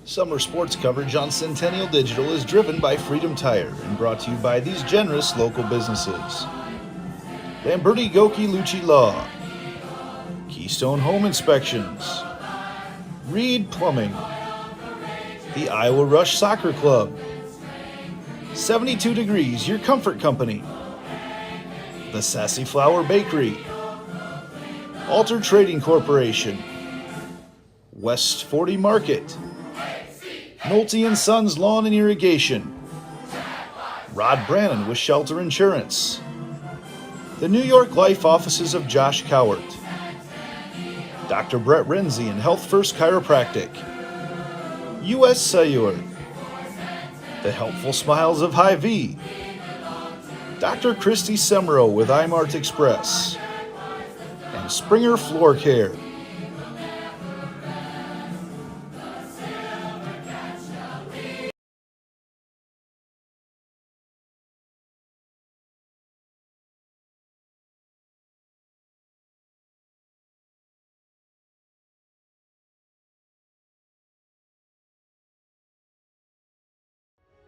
Summer sports coverage on Centennial Digital is driven by Freedom Tire and brought to you by these generous local businesses. Lamberti Goki Lucci Law, Keystone Home Inspections, Reed Plumbing, the Iowa Rush Soccer Club, 72 Degrees, your comfort company, the Sassy Flower Bakery, Alter Trading Corporation, West 40 Market, Nolte & Sons Lawn and Irrigation, Rod Brannon with Shelter Insurance, the New York Life Offices of Josh Cowart, Dr. Brett Renzi and Health First Chiropractic, IGHSAU, the Helpful Smiles of Hy-Vee, Dr. Christy Semro with iMart Express, and Springer Floor Care.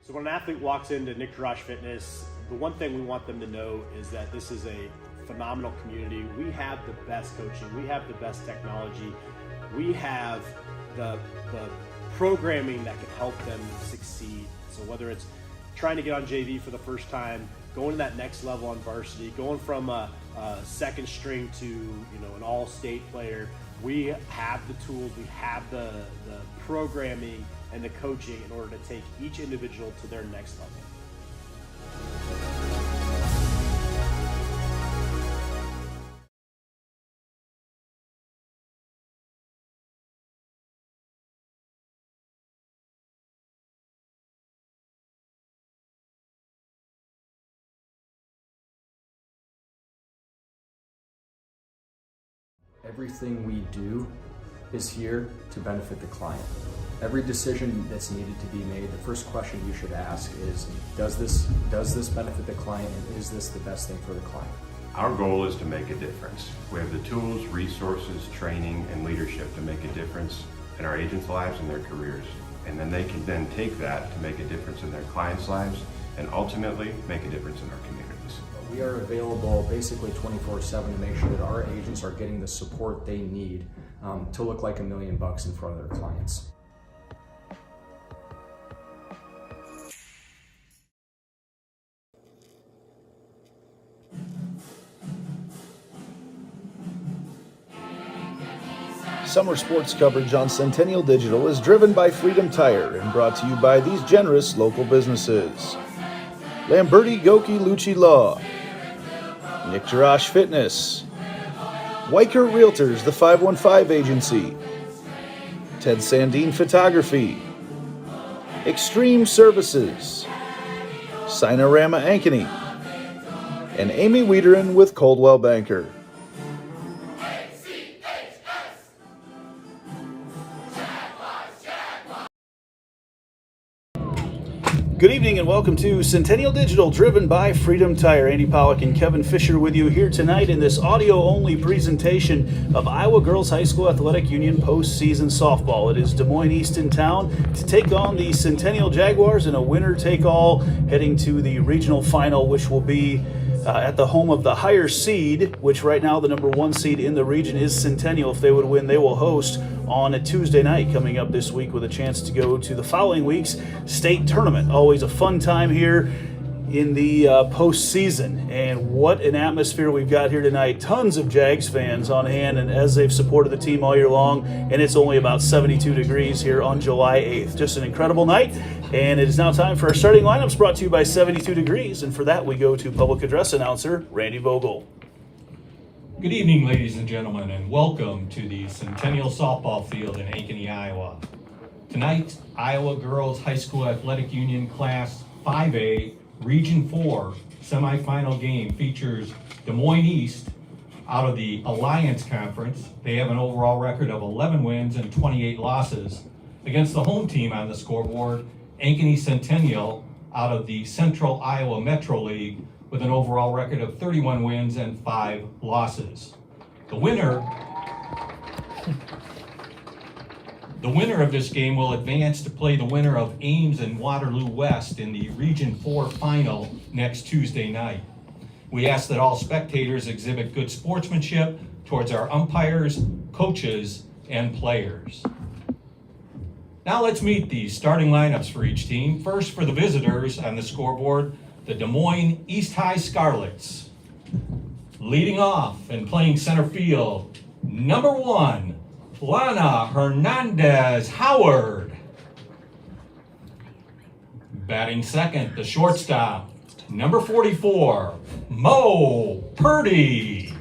So when an athlete walks into Nick Jarash Fitness, the one thing we want them to know is that this is a phenomenal community. We have the best coaching, we have the best technology, we have the programming that can help them succeed. So whether it's trying to get on JV for the first time, going to that next level on varsity, going from a second string to an all-state player, we have the tools, we have the programming and the coaching in order to take each individual to their next level. Everything we do is here to benefit the client. Every decision that's needed to be made, the first question you should ask is, does this benefit the client, and is this the best thing for the client? Our goal is to make a difference. We have the tools, resources, training, and leadership to make a difference in our agents' lives and their careers. And then they can then take that to make a difference in their clients' lives and ultimately make a difference in our communities. We are available basically 24/7 to make sure that our agents are getting the support they need to look like $1 million in front of their clients. Summer sports coverage on Centennial Digital is driven by Freedom Tire and brought to you by these generous local businesses. Lamberti Goki Lucci Law, Nick Jarash Fitness, Weichert Realtors, the 515 Agency, Ted Sandine Photography, Extreme Services, Sinorama Ankeny, and Amy Wiederin with Coldwell Banker. Good evening and welcome to Centennial Digital, driven by Freedom Tire. Andy Pollock and Kevin Fisher with you here tonight in this audio-only presentation of Iowa Girls High School Athletic Union postseason softball. It is Des Moines East in town to take on the Centennial Jaguars in a winner-take-all, heading to the regional final, which will be at the home of the higher seed, which right now the number 1 seed in the region is Centennial. If they would win, they will host on a Tuesday night coming up this week with a chance to go to the following week's state tournament. Always a fun time here in the postseason, and what an atmosphere we've got here tonight. Tons of Jags fans on hand, and as they've supported the team all year long, and it's only about 72 degrees here on July 8th. Just an incredible night, and it is now time for our starting lineups, brought to you by 72 Degrees, and for that we go to public address announcer Randy Vogel. Good evening, ladies and gentlemen, and welcome to the Centennial Softball Field in Ankeny, Iowa. Tonight, Iowa Girls High School Athletic Union Class 5A Region 4 semifinal game features Des Moines East out of the Alliance Conference. They have an overall record of 11 wins and 28 losses against the home team on the scoreboard, Ankeny Centennial, out of the Central Iowa Metro League, with an overall record of 31 wins and 5 losses. The winner The winner of this game will advance to play the winner of Ames and Waterloo West in the Region 4 final next Tuesday night. We ask that all spectators exhibit good sportsmanship towards our umpires, coaches, and players. Now let's meet the starting lineups for each team. First, for the visitors on the scoreboard, the Des Moines East High Scarlets. Leading off and playing center field, number 1, Lana Hernandez Howard. Batting second, the shortstop, number 44, Mo Purdy.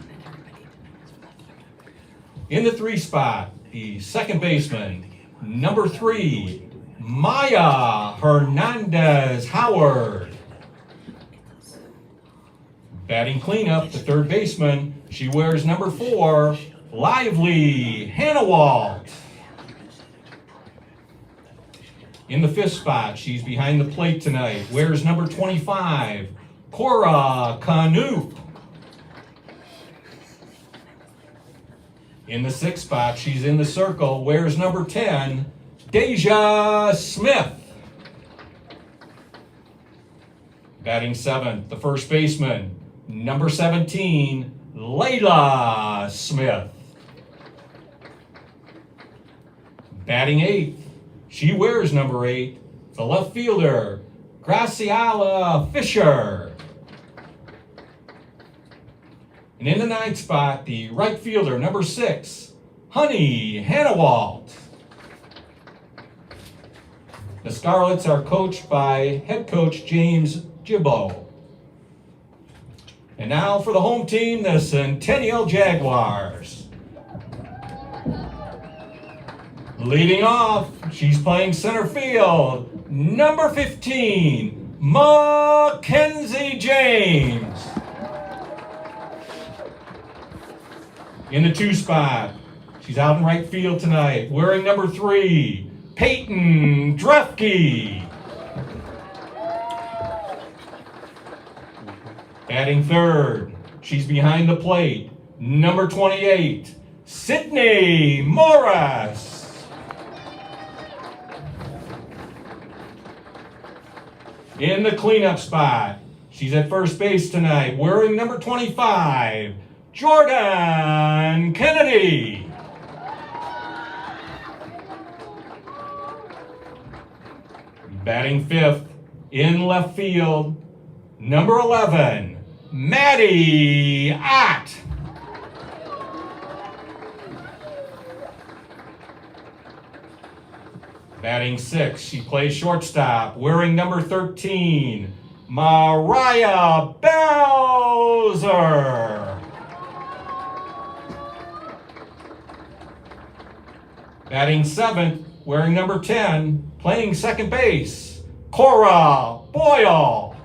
In the 3 spot, the second baseman, number 3, Maya Hernandez Howard. Batting cleanup, the third baseman, she wears number 4, Lively Hannawalt. In the 5th spot, she's behind the plate tonight, wears number 25, Cora Canoop. In the 6th spot, she's in the circle, wears number 10, Deja Smith. Batting 7th, the first baseman, number 17, Layla Smith. Batting 8th, she wears number 8, the left fielder, Graciela Fisher. And in the 9th spot, the right fielder, number 6, Honey Hannawalt. The Scarlets are coached by head coach James Gibbo. And now for the home team, the Centennial Jaguars. Leading off, she's playing center field, number 15, Mackenzie James. In the 2 spot, she's out in right field tonight, wearing number 3, Peyton Drefke. Batting third, she's behind the plate, number 28, Sydney Morris. In the cleanup spot, she's at first base tonight, wearing number 25, Jordan Kennedy. Batting 5th, in left field, number 11, Maddie Ott. Batting 6th, she plays shortstop, wearing number 13, Mariah Bowser. Batting 7th, wearing number 10, playing second base, Cora Boyle.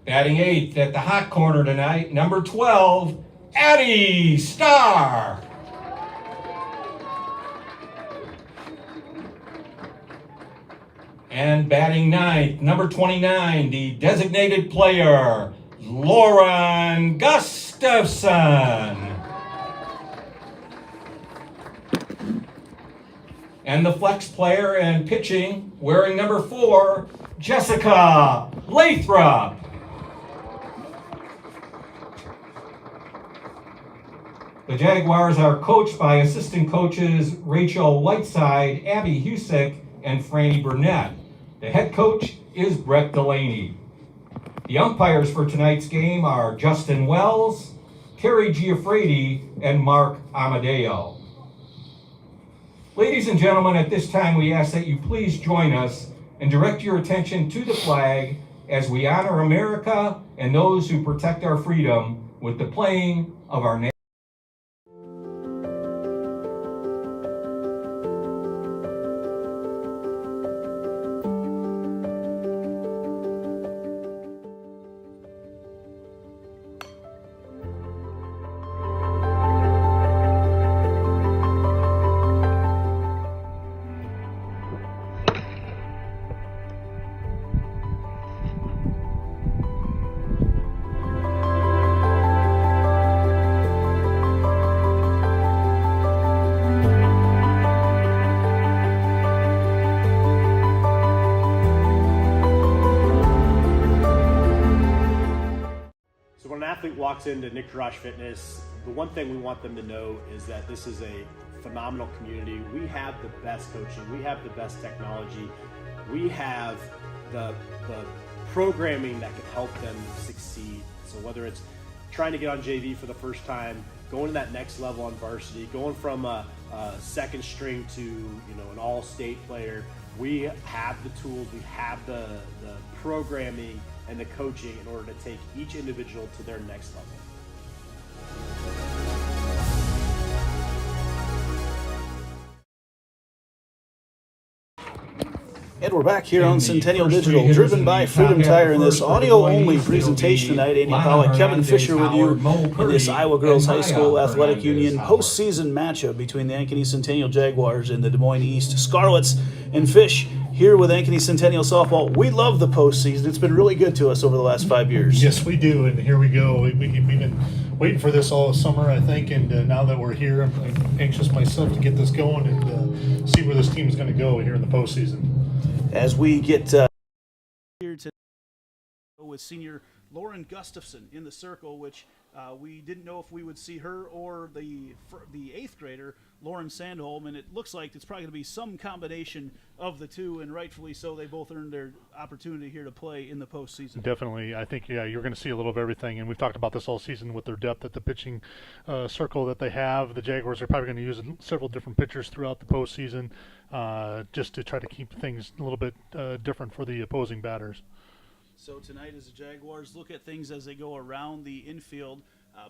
Batting 8th at the hot corner tonight, number 12, Addie Starr. And batting 9th, number 29, the designated player, Lauren Gustafson. And the flex player and pitching, wearing number 4, Jessica Lathrop. The Jaguars are coached by assistant coaches Rachel Whiteside, Abby Husick, and Franny Burnett. The head coach is Brett Delaney. The umpires for tonight's game are Justin Wells, Terry Giuffredi, and Mark Amadeo. Ladies and gentlemen, at this time we ask that you please join us and direct your attention to the flag as we honor America and those who protect our freedom with the playing of our national walks into Nick Fitness, the one thing we want them to know is that this is a phenomenal community. We have the best coaching, we have the best technology, we have the programming that can help them succeed. So whether it's trying to get on JV for the first time, going to that next level on varsity, going from a second string to an all-state player, we have the tools, we have the programming and the coaching in order to take each individual to their next level. And we're back here on And the Centennial first three Digital, hitters driven in by the Freedom top half Tire in this first for the audio-only boys, presentation it'll be tonight. Andy Lana Pollock, Kevin Hernandez, Fisher with you Howard, Mo in this Purdy, Iowa Girls and High School Maya Athletic Hernandez, Union Howard. postseason matchup between the Ankeny Centennial Jaguars and the Des Moines East Scarlets. And Fish here with Ankeny Centennial Softball. We love the postseason. It's been really good to us over the last 5 years. Yes, we do, and here we go. We've been waiting for this all summer, I think, and now that we're here, I'm anxious myself to get this going and see where this team is going to go here in the postseason. As we get here today with senior Lauren Gustafson in the circle, which we didn't know if we would see her or the eighth grader Lauren Sandholm, and it looks like it's probably going to be some combination of the two, and rightfully so. They both earned their opportunity here to play in the postseason. Definitely, I think you're going to see a little of everything, and we've talked about this all season with their depth at the pitching circle that they have. The Jaguars are probably going to use several different pitchers throughout the postseason, just to try to keep things a little bit different for the opposing batters. So tonight, as the Jaguars look at things as they go around the infield,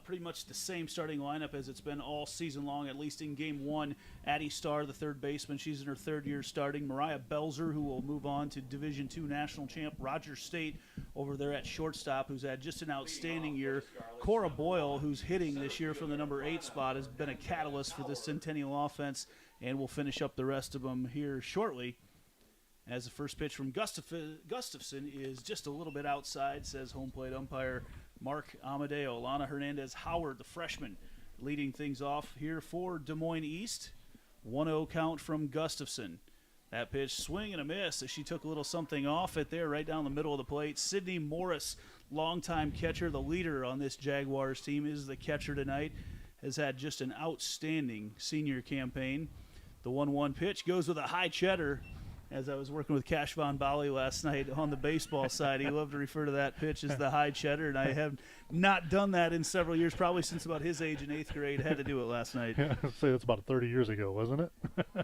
pretty much the same starting lineup as it's been all season long, at least in Game 1. Addie Starr, the third baseman, she's in her third year starting. Mariah Belzer, who will move on to Division II national champ. Roger State over there at shortstop, who's had just an outstanding year. Cora Boyle, who's hitting this year from the number 8 spot, has been a catalyst for this Centennial offense, and we'll finish up the rest of them here shortly. As the first pitch from Gustafson is just a little bit outside, says home plate umpire Mark Amadeo. Lana Hernandez Howard, the freshman, leading things off here for Des Moines East. 1-0 count from Gustafson. That pitch, swing and a miss as she took a little something off it there right down the middle of the plate. Sydney Morris, longtime catcher, the leader on this Jaguars team, is the catcher tonight. Has had just an outstanding senior campaign. The 1-1 pitch goes with a high cheddar. As I was working with Cash Von Bali last night on the baseball side, he loved to refer to that pitch as the high cheddar, and I have not done that in several years, probably since about his age in 8th grade. Had to do it last night. Yeah, I'd say that's about 30 years ago, wasn't it?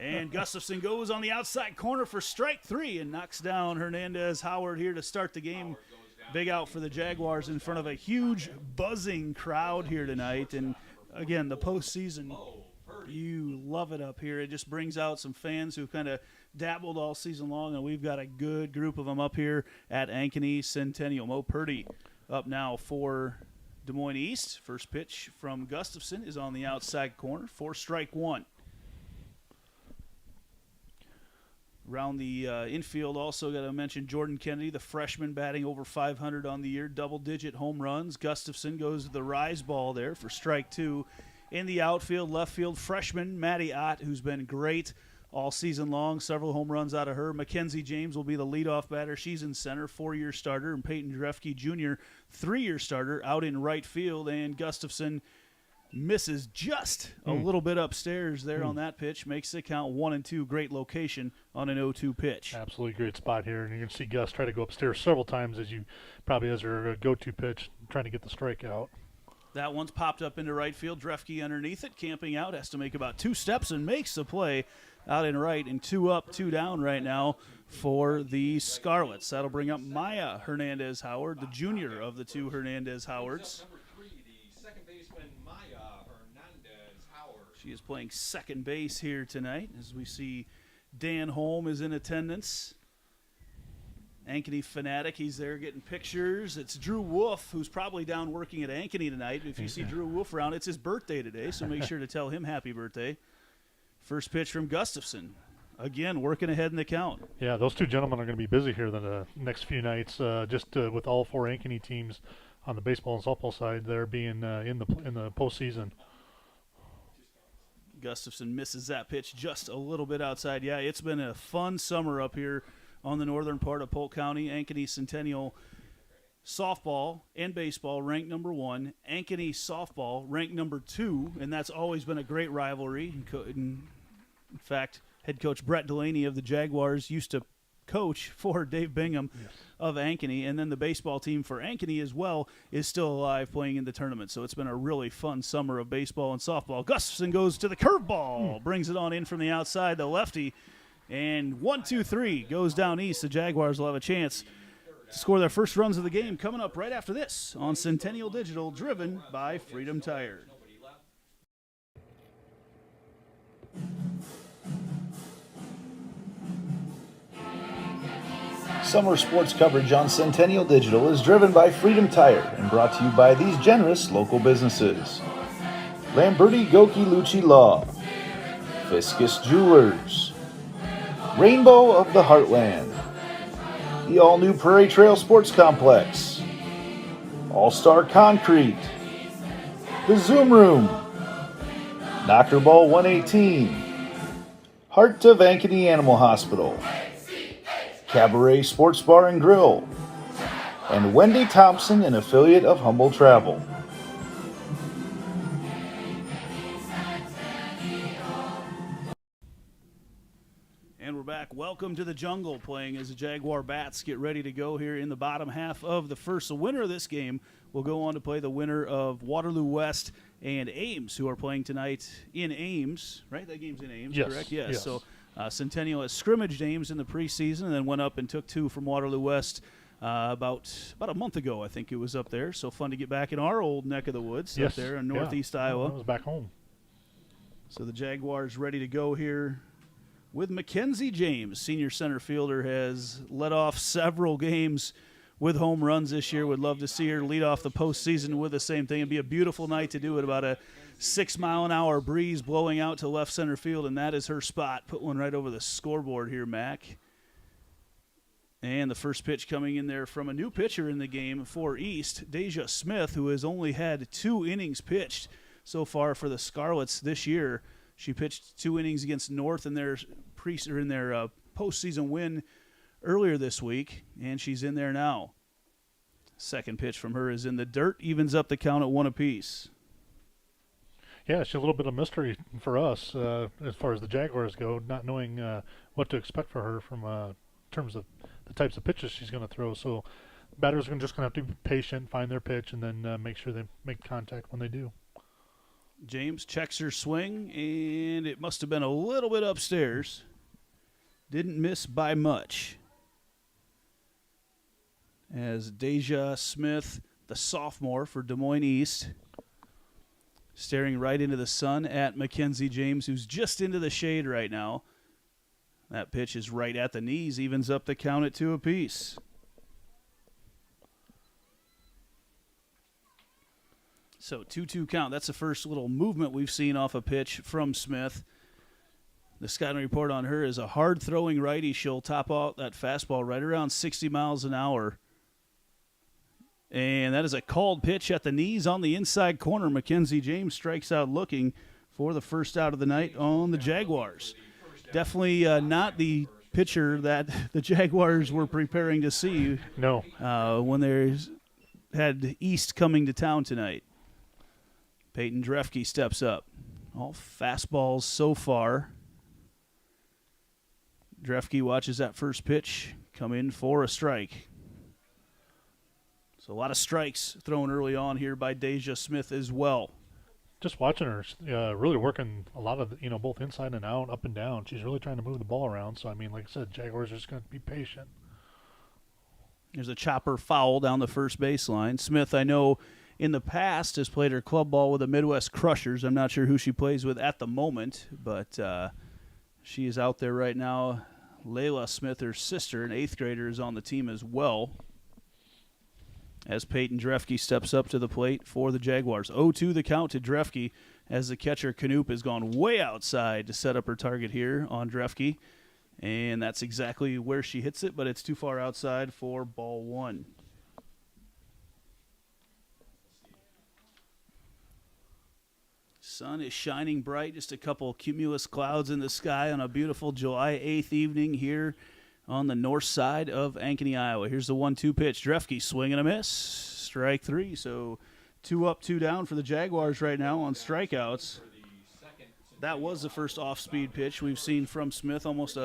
And Gustafson goes on the outside corner for strike 3 and knocks down Hernandez Howard here to start the game. Big out for the Jaguars in front of a huge buzzing crowd here tonight. And again, the postseason, you love it up here. It just brings out some fans who kind of dabbled all season long, and we've got a good group of them up here at Ankeny Centennial. Mo Purdy up now for Des Moines East. First pitch from Gustafson is on the outside corner for strike 1. Around the infield, also got to mention Jordan Kennedy, the freshman, batting over 500 on the year, double-digit home runs. Gustafson goes to the rise ball there for strike 2. In the outfield, left field, freshman Maddie Ott, who's been great all season long, several home runs out of her. Mackenzie James will be the leadoff batter. She's in center, 4-year starter. And Peyton Drefke Jr., 3-year starter, out in right field. And Gustafson misses just a little bit upstairs there on that pitch. Makes it count 1-2. Great location on an 0-2 pitch. Absolutely great spot here. And you can see Gus try to go upstairs several times as her go-to pitch, trying to get the strikeout. That one's popped up into right field. Drefke underneath it, camping out, has to make about 2 steps and makes the play out in right, and 2 up, 2 down right now for the Scarlets. That'll bring up Maya Hernandez Howard, the junior of the 2 Hernandez Howards. Number 3, the second baseman, Maya Hernandez Howard. She is playing second base here tonight, as we see Dan Holm is in attendance. Ankeny fanatic, he's there getting pictures. It's Drew Wolf, who's probably down working at Ankeny tonight. If you see Drew Wolf around, it's his birthday today, so make sure to tell him happy birthday. First pitch from Gustafson. Again, working ahead in the count. Yeah, those 2 gentlemen are going to be busy here the next few nights, with all 4 Ankeny teams on the baseball and softball side there being in the postseason. Gustafson misses that pitch just a little bit outside. Yeah, it's been a fun summer up here on the northern part of Polk County. Ankeny Centennial softball and baseball ranked number 1, Ankeny softball ranked number 2, and that's always been a great rivalry. In fact, head coach Brett Delaney of the Jaguars used to coach for Dave Bingham of Ankeny, and then the baseball team for Ankeny as well is still alive, playing in the tournament. So it's been a really fun summer of baseball and softball. Gustafson goes to the curveball, brings it on in from the outside, the lefty, and 1-2-3 goes down east. The Jaguars will have a chance to score their first runs of the game coming up right after this on Centennial Digital, driven by Freedom Tire. Summer sports coverage on Centennial Digital is driven by Freedom Tire and brought to you by these generous local businesses: Lamberti Goki Lucci Law, Fiscus Jewelers, Rainbow of the Heartland, the all-new Prairie Trail Sports Complex, All-Star Concrete, the Zoom Room, Knocker Ball 118, Heart of Ankeny Animal Hospital, Cabaret Sports Bar and Grill, and Wendy Thompson, an affiliate of Humble Travel. And we're back. Welcome to the jungle, playing as the Jaguar Bats get ready to go here in the bottom half of the first. The winner of this game will go on to play the winner of Waterloo West and Ames, who are playing tonight in Ames, right? That game's in Ames, Yes, correct? Yes. yes. So Centennial has scrimmaged Ames in the preseason and then went up and took 2 from Waterloo West about a month ago, I think it was up there. So fun to get back in our old neck of the woods up there in northeast Iowa. I was back home. So the Jaguars ready to go here with Mackenzie James. Senior center fielder has led off several games with home runs this year. Would love to see her lead off the postseason with the same thing. It'd be a beautiful night to do it. About a 6-mile-an-hour breeze blowing out to left center field, and that is her spot. Put one right over the scoreboard here, Mac. And the first pitch coming in there from a new pitcher in the game for East, Deja Smith, who has only had 2 innings pitched so far for the Scarlets this year. She pitched 2 innings against North in their postseason win earlier this week, and she's in there now. Second pitch from her is in the dirt, evens up the count at 1 apiece. Yeah, she's a little bit of mystery for us as far as the Jaguars go, not knowing what to expect for her from terms of the types of pitches she's going to throw. So batters are just going to have to be patient, find their pitch, and then make sure they make contact when they do. James checks her swing, and it must have been a little bit upstairs. Didn't miss by much. As Deja Smith, the sophomore for Des Moines East, staring right into the sun at Mackenzie James, who's just into the shade right now. That pitch is right at the knees, evens up the count at 2 apiece. So 2-2 count. That's the first little movement we've seen off a pitch from Smith. The scouting report on her is a hard-throwing righty. She'll top out that fastball right around 60 miles an hour. And that is a called pitch at the knees on the inside corner. Mackenzie James strikes out looking for the first out of the night on the Jaguars. Definitely not the pitcher that the Jaguars were preparing to see. No. When they had East coming to town tonight. Peyton Drefke steps up. All fastballs so far. Drefke watches that first pitch come in for a strike. So a lot of strikes thrown early on here by Deja Smith as well. Just watching her, really working a lot of, both inside and out, up and down. She's really trying to move the ball around. So, like I said, Jaguars are just going to be patient. There's a chopper foul down the first baseline. Smith, I know, in the past has played her club ball with the Midwest Crushers. I'm not sure who she plays with at the moment, but she is out there right now. Layla Smith, her sister, an 8th grader, is on the team as well. As Peyton Drefke steps up to the plate for the Jaguars. 0-2 the count to Drefke as the catcher Knoop has gone way outside to set up her target here on Drefke. And that's exactly where she hits it, but it's too far outside for ball 1. Sun is shining bright, just a couple cumulus clouds in the sky on a beautiful July 8th evening here on the north side of Ankeny, Iowa. Here's the 1-2 pitch. Drefke swing and a miss. Strike 3. So 2 up, 2 down for the Jaguars right now on strikeouts. That was the first off-speed pitch we've seen from Smith. Almost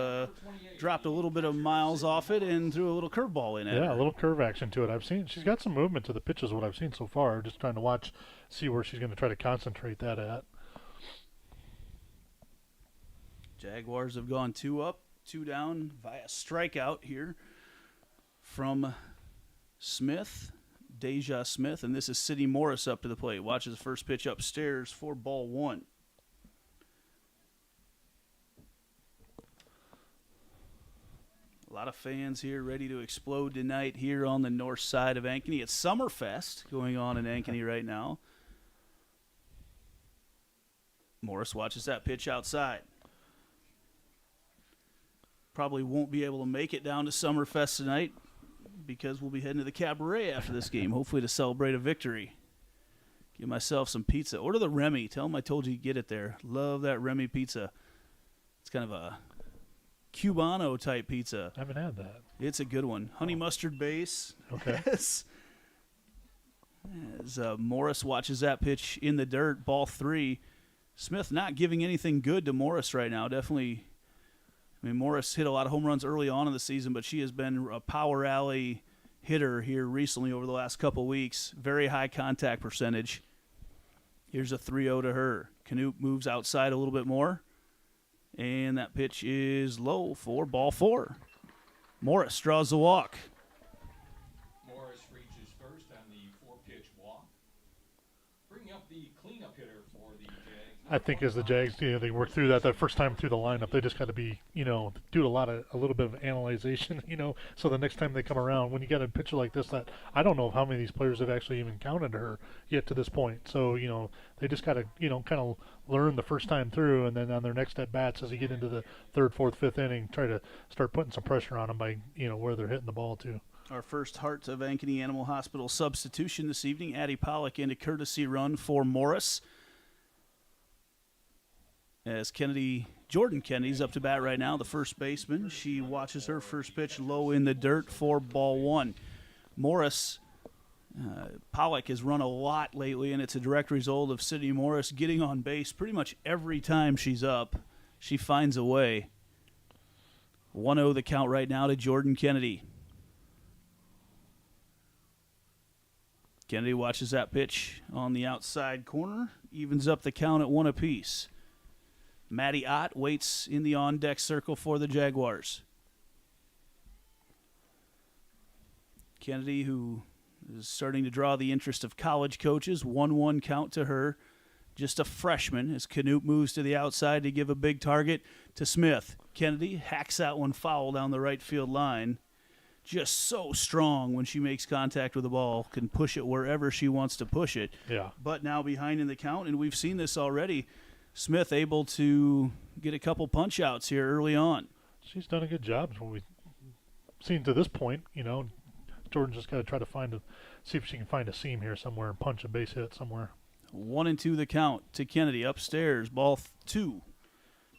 dropped a little bit of miles off it and threw a little curveball in it. Yeah, a little curve action to it. I've seen she's got some movement to the pitches, what I've seen so far. Just trying to see where she's going to try to concentrate that at. Jaguars have gone 2 up, 2 down via strikeout here from Smith, Deja Smith, and this is Sydney Morris up to the plate. Watches the first pitch upstairs for ball 1. A lot of fans here ready to explode tonight here on the north side of Ankeny. It's Summerfest going on in Ankeny right now. Morris watches that pitch outside. Probably won't be able to make it down to Summerfest tonight because we'll be heading to the Cabaret after this game, hopefully to celebrate a victory. Get myself some pizza. Order the Remy. Tell them I told you to get it there. Love that Remy pizza. It's kind of a Cubano type pizza. I haven't had that. It's a good one. Honey mustard base. Okay. Yes. As Morris watches that pitch in the dirt, ball 3. Smith not giving anything good to Morris right now. Definitely, I mean, Morris hit a lot of home runs early on in the season, but she has been a power alley hitter here recently over the last couple weeks. Very high contact percentage. Here's a 3-0 to her. Canute moves outside a little bit more. And that pitch is low for ball 4. Morris draws the walk. Morris reaches first on the 4-pitch walk. Bringing up the cleanup hitter for the Jags. I think as the Jags, they work through that first time through the lineup, they just got to be, do a little bit of analyzation, so the next time they come around, when you got a pitcher like this, that I don't know how many of these players have actually even counted her yet to this point. So, they just got to, kind of learn the first time through, and then on their next at bats as they get into the 3rd, 4th, 5th inning, try to start putting some pressure on them by, where they're hitting the ball to. Our first Heart of Ankeny Animal Hospital substitution this evening. Addie Pollock into courtesy run for Morris. As Jordan Kennedy's up to bat right now, the first baseman. She watches her first pitch low in the dirt for ball 1. Morris, Pollock has run a lot lately, and it's a direct result of Sydney Morris getting on base pretty much every time she's up. She finds a way. 1-0 the count right now to Jordan Kennedy. Kennedy watches that pitch on the outside corner, evens up the count at 1 apiece. Maddie Ott waits in the on-deck circle for the Jaguars. Kennedy, who is starting to draw the interest of college coaches, 1-1 count to her. Just a freshman as Canute moves to the outside to give a big target to Smith. Kennedy hacks that one foul down the right field line. Just so strong when she makes contact with the ball, can push it wherever she wants to push it. Yeah. But now behind in the count, and we've seen this already, Smith able to get a couple punch-outs here early on. She's done a good job. What we've seen to this point, Jordan's just got to try to see if she can find a seam here somewhere and punch a base hit somewhere. 1-2 the count to Kennedy upstairs. Ball 2.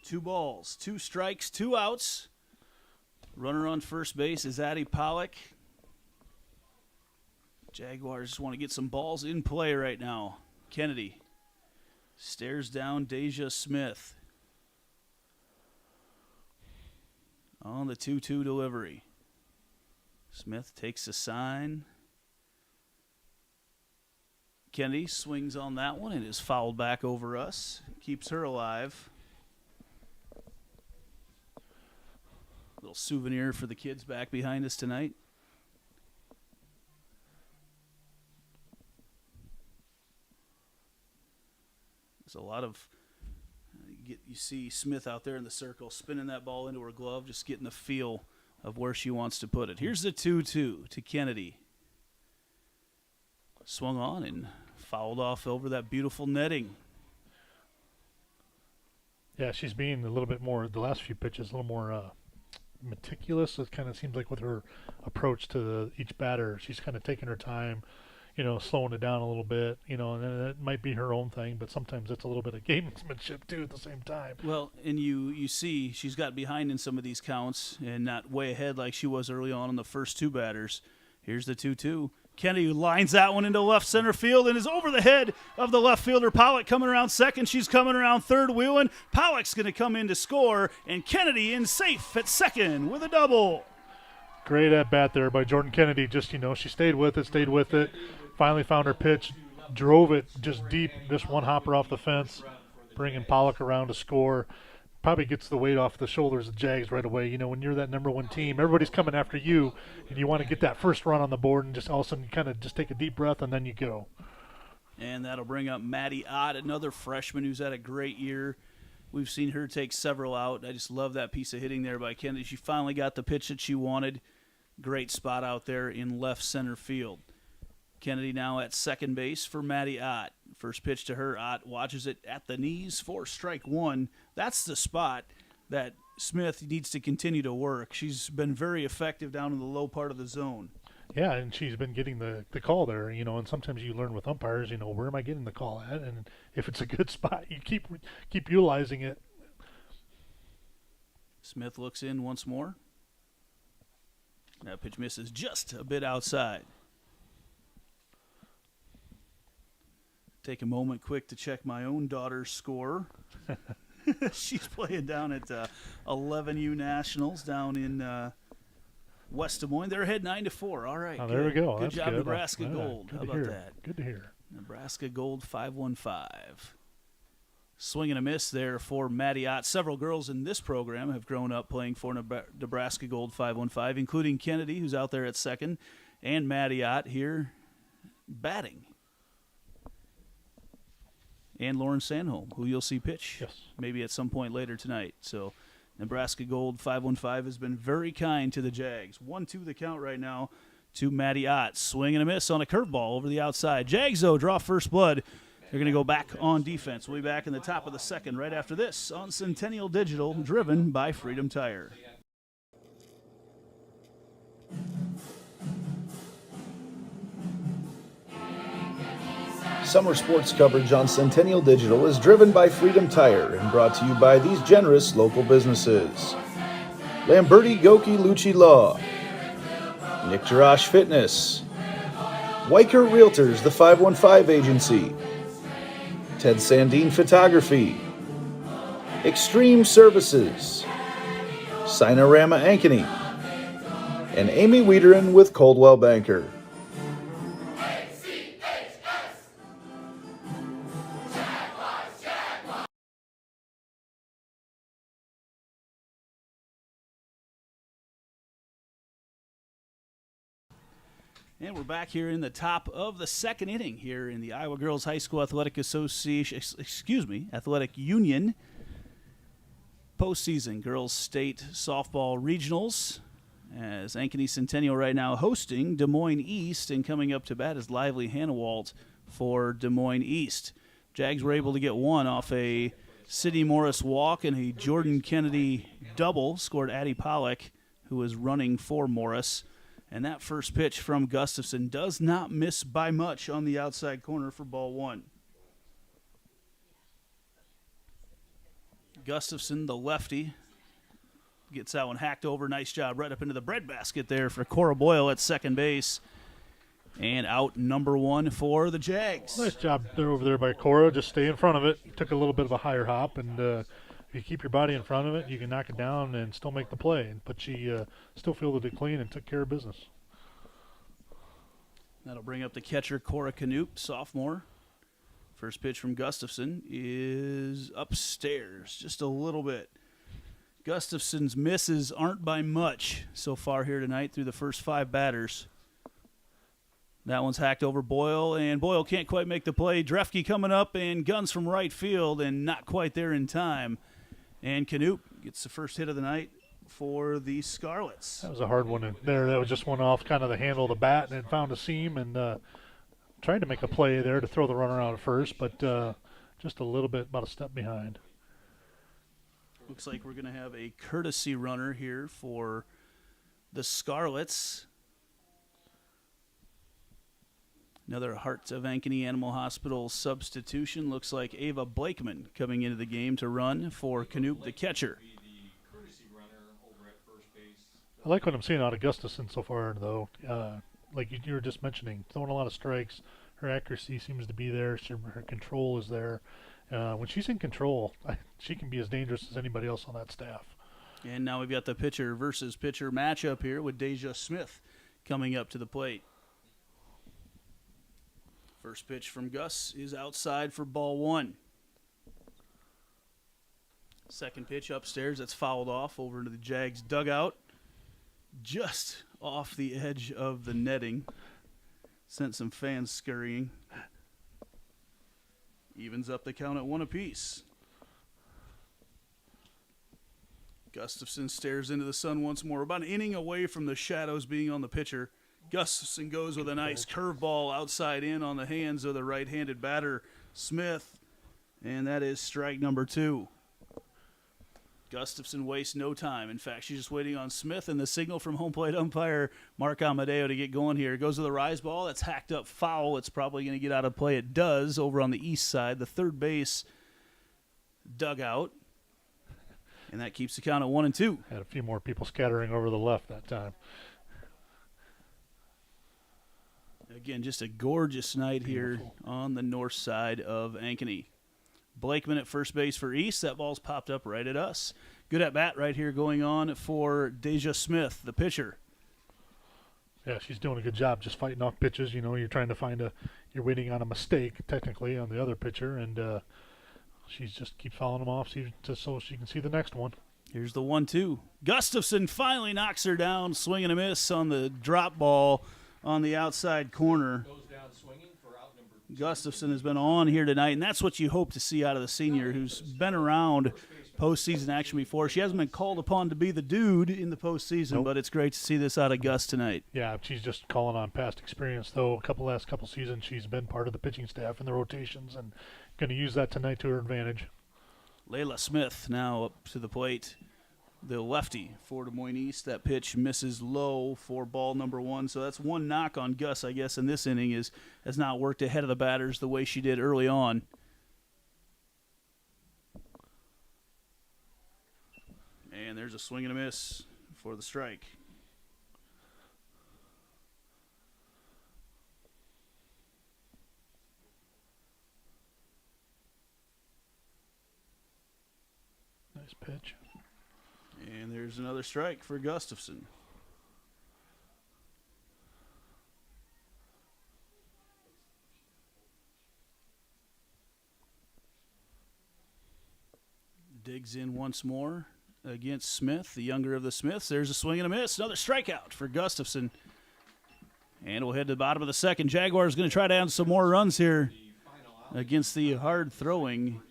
2 balls, 2 strikes, 2 outs. Runner on first base is Addie Pollock. Jaguars just want to get some balls in play right now. Kennedy stares down Deja Smith on the 2-2 delivery. Smith takes a sign. Kennedy swings on that one and is fouled back over us. Keeps her alive. Little souvenir for the kids back behind us tonight. There's a lot of you see Smith out there in the circle spinning that ball into her glove, just getting the feel of where she wants to put it. Here's the 2-2 to Kennedy. Swung on and fouled off over that beautiful netting. Yeah, she's being a little bit more, the last few pitches, a little more meticulous. It kind of seems like with her approach to each batter, she's kind of taking her time, slowing it down a little bit, and that might be her own thing, but sometimes it's a little bit of gamesmanship too at the same time. Well, and you see she's got behind in some of these counts and not way ahead like she was early on in the first two batters. Here's the 2-2. Kennedy lines that one into left center field and is over the head of the left fielder. Pollock coming around second. She's coming around third, wheeling. Pollock's going to come in to score, and Kennedy in safe at second with a double. Great at bat there by Jordan Kennedy. Just, she stayed with it. Finally found her pitch, drove it just deep, just one hopper off the fence, bringing Pollock around to score. Probably gets the weight off the shoulders of Jags right away. When you're that number one team, everybody's coming after you, and you want to get that first run on the board, and just all of a sudden you kind of just take a deep breath, and then you go. And that'll bring up Maddie Ott, another freshman who's had a great year. We've seen her take several out. I just love that piece of hitting there by Kennedy. She finally got the pitch that she wanted. Great spot out there in left center field. Kennedy now at second base for Maddie Ott. First pitch to her. Ott watches it at the knees for strike one. That's the spot that Smith needs to continue to work. She's been very effective down in the low part of the zone. Yeah, and she's been getting the call there, and sometimes you learn with umpires, where am I getting the call at? And if it's a good spot, you keep utilizing it. Smith looks in once more. That pitch misses just a bit outside. Take a moment quick to check my own daughter's score. She's playing down at 11U Nationals down in West Des Moines. They're ahead 9-4. All right. Oh, there we go. Good That's job, good. Nebraska Gold. How about that? Good to hear. Nebraska Gold 515. Swing and a miss there for Maddie Ott. Several girls in this program have grown up playing for Nebraska Gold 515, including Kennedy, who's out there at second, and Maddie Ott here batting. And Lauren Sandholm, who you'll see pitch maybe at some point later tonight. So Nebraska Gold 515 has been very kind to the Jags. 1-2 the count right now to Maddie Ott. Swing and a miss on a curveball over the outside. Jags, though, draw first blood. They're going to go back on defense. We'll be back in the top of the second right after this on Centennial Digital, driven by Freedom Tire. Summer sports coverage on Centennial Digital is driven by Freedom Tire and brought to you by these generous local businesses: Lamberti Goki Lucci Law, Nick Jarash Fitness, Weicker Realtors, the 515 Agency, Ted Sandine Photography, Extreme Services, Sinorama Ankeny, and Amy Wiederin with Coldwell Banker. And we're back here in the top of the second inning here in the Iowa Girls High School Athletic Association, Athletic Union postseason girls state softball regionals, as Ankeny Centennial right now hosting Des Moines East, and coming up to bat is Lively Hannawalt for Des Moines East. Jags were able to get one off a Sydney Morris walk and a Jordan Kennedy double, scored Addie Pollock, who was running for Morris. And that first pitch from Gustafson does not miss by much on the outside corner for ball one. Gustafson, the lefty, gets that one hacked over. Nice job right up into the breadbasket there for Cora Boyle at second base. And out number one for the Jags. Nice job there over there by Cora. Just stay in front of it. Took a little bit of a higher hop, and if you keep your body in front of it, you can knock it down and still make the play. But she still fielded it clean and took care of business. That'll bring up the catcher, Cora Canoop, sophomore. First pitch from Gustafson is upstairs just a little bit. Gustafson's misses aren't by much so far here tonight through the first five batters. That one's hacked over Boyle, and Boyle can't quite make the play. Drefke coming up and guns from right field, and not quite there in time. And Canoop gets the first hit of the night for the Scarlets. That was a hard one in there. That was just one off kind of the handle of the bat, and it found a seam, and tried to make a play there to throw the runner out at first, but just a little bit, about a step behind. Looks like we're going to have a courtesy runner here for the Scarlets. Another Heart of Ankeny Animal Hospital substitution. Looks like Ava Blakeman coming into the game to run for Canoop, the catcher. I like what I'm seeing out of Gustafson so far, though. Like you were just mentioning, throwing a lot of strikes. Her accuracy seems to be there. Her control is there. When she's in control, she can be as dangerous as anybody else on that staff. And now we've got the pitcher versus pitcher matchup here with Deja Smith coming up to the plate. First pitch from Gus is outside for ball one. Second pitch upstairs, that's fouled off over into the Jags dugout. Just off the edge of the netting. Sent some fans scurrying. Evens up the count at one apiece. Gustafson stares into the sun once more. About an inning away from the shadows being on the pitcher. Gustafson goes with a nice curveball outside in on the hands of the right-handed batter, Smith. And that is strike number 2. Gustafson wastes no time. In fact, she's just waiting on Smith and the signal from home plate umpire Mark Amadeo to get going here. Goes to the rise ball. That's hacked up foul. It's probably going to get out of play. It does over on the east side, the third base dugout. And that keeps the count at 1-2. Had a few more people scattering over the left that time. Again, just a gorgeous night here on the north side of Ankeny. Blakeman at first base for East. That ball's popped up right at us. Good at bat right here going on for Deja Smith, the pitcher. Yeah, she's doing a good job just fighting off pitches. You know, you're trying to you're waiting on a mistake, technically, on the other pitcher, and she's just keeps following them off just so she can see the next one. Here's the 1-2. Gustafson finally knocks her down, swing and a miss on the drop ball on the outside corner. Gustafson has been on here tonight, and that's what you hope to see out of the senior who's been around postseason action before. She hasn't been called upon to be the dude in the postseason, but it's great to see this out of Gus tonight. Yeah, she's just calling on past experience, though. Last couple seasons, she's been part of the pitching staff in the rotations and going to use that tonight to her advantage. Layla Smith now up to the plate. The lefty for Des Moines East. That pitch misses low for ball number 1. So that's one knock on Gus, I guess, in this inning has not worked ahead of the batters the way she did early on. And there's a swing and a miss for the strike. Nice pitch. And there's another strike for Gustafson. Digs in once more against Smith, the younger of the Smiths. There's a swing and a miss. Another strikeout for Gustafson. And we'll head to the bottom of the second. Jaguars going to try to add some more runs here against the hard-throwing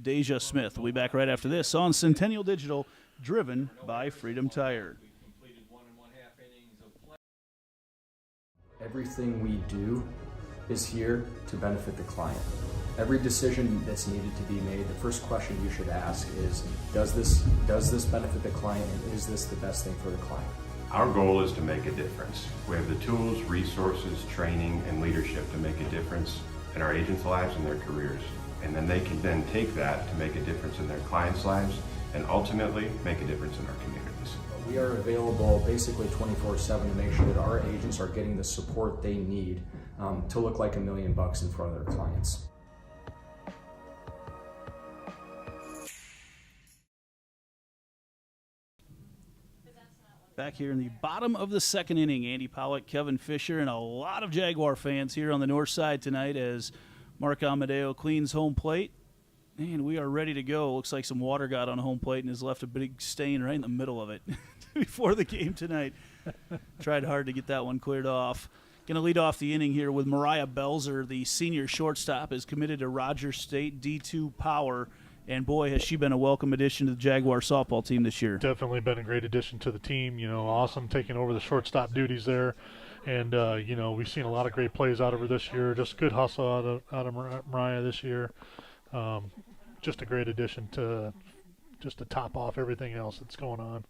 Deja Smith. We'll be back right after this on Centennial Digital, driven by Freedom Tire. Everything we do is here to benefit the client. Every decision that's needed to be made, the first question you should ask is, does this benefit the client, and is this the best thing for the client? Our goal is to make a difference. We have the tools, resources, training, and leadership to make a difference in our agents' lives and their careers. And then they can then take that to make a difference in their clients' lives and ultimately make a difference in our communities. We are available basically 24/7 to make sure that our agents are getting the support they need to look like $1 million in front of their clients. Back here in the bottom of the second inning, Andy Pollock, Kevin Fisher, and a lot of Jaguar fans here on the north side tonight as Mark Amadeo cleans home plate. And we are ready to go. Looks like some water got on home plate and has left a big stain right in the middle of it before the game tonight. Tried hard to get that one cleared off. Going to lead off the inning here with Mariah Belzer, the senior shortstop, is committed to Rogers State D2 Power. And, boy, has she been a welcome addition to the Jaguar softball team this year. Definitely been a great addition to the team. You know, awesome taking over the shortstop duties there. And, you know, we've seen a lot of great plays out of her this year. Just good hustle out of Mariah this year. Just a great addition to top off everything else that's going on.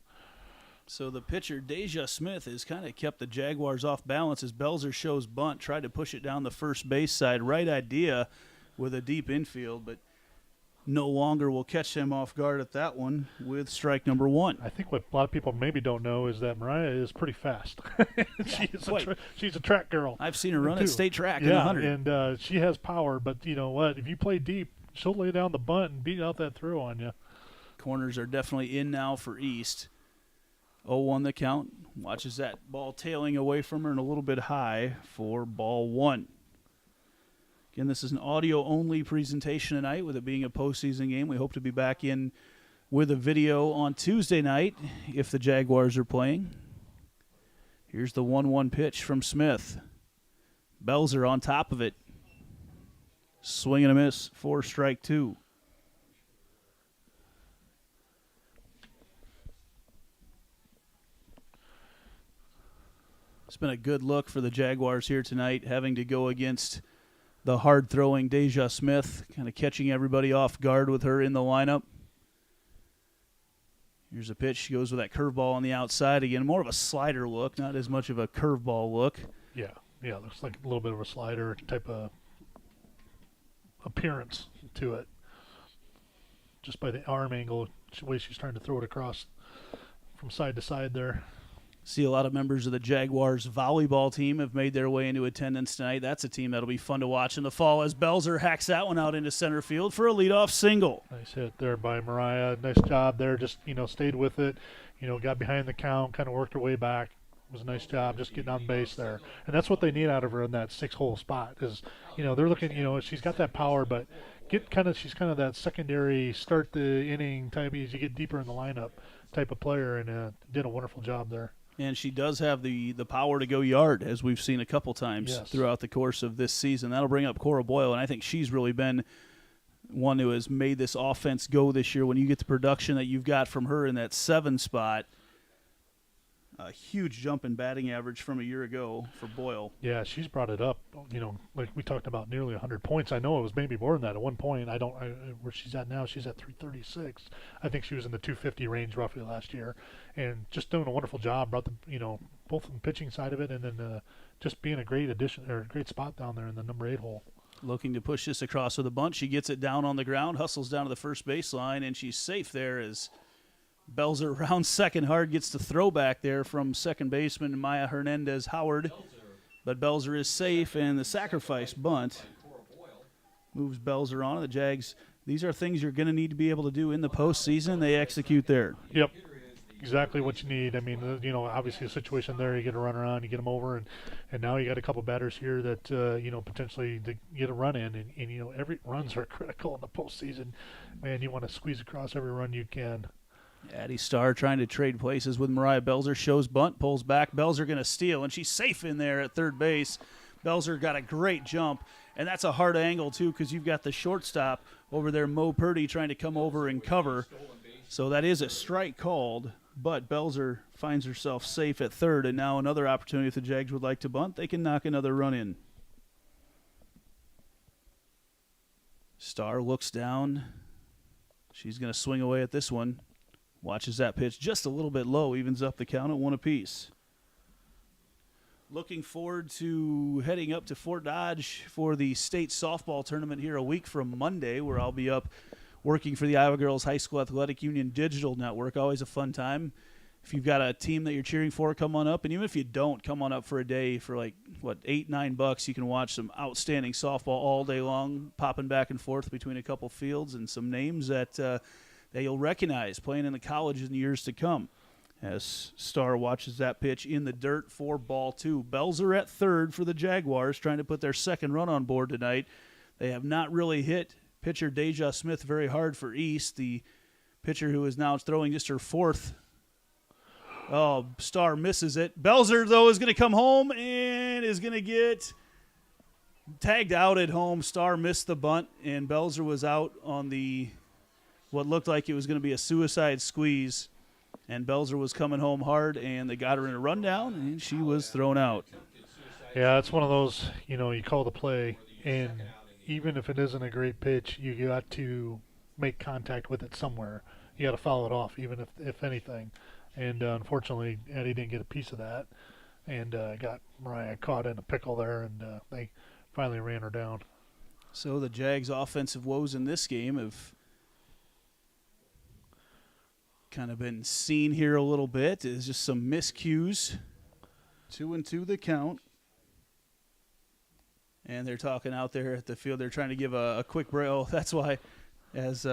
So the pitcher, Deja Smith, has kind of kept the Jaguars off balance as Belzer shows bunt, tried to push it down the first base side. Right idea with a deep infield, but no longer will catch him off guard at that one with strike number one. I think what a lot of people maybe don't know is that Mariah is pretty fast. She's a track girl. I've seen her run at state track in yeah, 100. And she has power, but you know what? If you play deep, she'll lay down the bunt and beat out that throw on you. Corners are definitely in now for East. 0-1 the count. Watches that ball tailing away from her and a little bit high for ball one. Again, this is an audio-only presentation tonight, with it being a postseason game. We hope to be back in with a video on Tuesday night if the Jaguars are playing. Here's the 1-1 pitch from Smith. Belzer on top of it. Swing and a miss for strike two. It's been a good look for the Jaguars here tonight, having to go against the hard-throwing Deja Smith, kind of catching everybody off guard with her in the lineup. Here's a pitch. She goes with that curveball on the outside again. More of a slider look, not as much of a curveball look. Yeah, looks like a little bit of a slider type of appearance to it. Just by the arm angle, the way she's trying to throw it across from side to side there. See a lot of members of the Jaguars volleyball team have made their way into attendance tonight. That's a team that'll be fun to watch in the fall as Belzer hacks that one out into center field for a leadoff single. Nice hit there by Mariah. Nice job there. Just, stayed with it. Got behind the count, kind of worked her way back. It was a nice job just getting on base there. And that's what they need out of her in that 6-hole spot is, they're looking, she's got that power, but she's kind of that secondary start the inning type as you get deeper in the lineup type of player, and did a wonderful job there. And she does have the power to go yard, as we've seen a couple times throughout the course of this season. That'll bring up Cora Boyle, and I think she's really been one who has made this offense go this year. When you get the production that you've got from her in that 7 spot, a huge jump in batting average from a year ago for Boyle. Yeah, she's brought it up. Like we talked about, nearly 100 points. I know it was maybe more than that at one point. Where she's at now, she's at 336. I think she was in the 250 range roughly last year, and just doing a wonderful job. Brought the both on the pitching side of it, and then just being a great addition or a great spot down there in the number 8 hole. Looking to push this across with a bunt. She gets it down on the ground, hustles down to the first baseline, and she's safe there as Belzer rounds second hard, gets the throwback there from second baseman Maya Hernandez-Howard. But Belzer is safe, and the sacrifice bunt moves Belzer on. The Jags, these are things you're going to need to be able to do in the postseason. They execute there. Yep, exactly what you need. I mean, obviously a situation there, you get a run around, you get them over, and now you got a couple batters here that, potentially to get a run in. And every runs are critical in the postseason. Man, you want to squeeze across every run you can. Addie Starr trying to trade places with Mariah Belzer. Shows bunt, pulls back. Belzer going to steal, and she's safe in there at third base. Belzer got a great jump, and that's a hard angle, too, because you've got the shortstop over there, Mo Purdy, trying to come over and cover. So that is a strike called, but Belzer finds herself safe at third, and now another opportunity if the Jags would like to bunt. They can knock another run in. Starr looks down. She's going to swing away at this one. Watches that pitch just a little bit low, evens up the count at 1 apiece. Looking forward to heading up to Fort Dodge for the state softball tournament here a week from Monday, where I'll be up working for the Iowa Girls High School Athletic Union Digital Network. Always a fun time. If you've got a team that you're cheering for, come on up. And even if you don't, come on up for a day for $8-9. You can watch some outstanding softball all day long, popping back and forth between a couple fields and some names that you'll recognize playing in the college in the years to come. As Starr watches that pitch in the dirt for ball 2. Belzer at third for the Jaguars, trying to put their second run on board tonight. They have not really hit pitcher Deja Smith very hard for East, the pitcher who is now throwing just her fourth. Oh, Starr misses it. Belzer, though, is going to come home and is going to get tagged out at home. Starr missed the bunt, and Belzer was out on what looked like it was going to be a suicide squeeze. And Belzer was coming home hard, and they got her in a rundown, and she was thrown out. Yeah, it's one of those, you call the play, and even if it isn't a great pitch, you got to make contact with it somewhere. You got to follow it off, even if anything. and unfortunately Eddie didn't get a piece of that, and got Mariah caught in a pickle there, and they finally ran her down. So the Jags' offensive woes in this game have kind of been seen here a little bit. It's just some miscues. 2-2 the count. And they're talking out there at the field. They're trying to give a quick break. Oh, that's why, as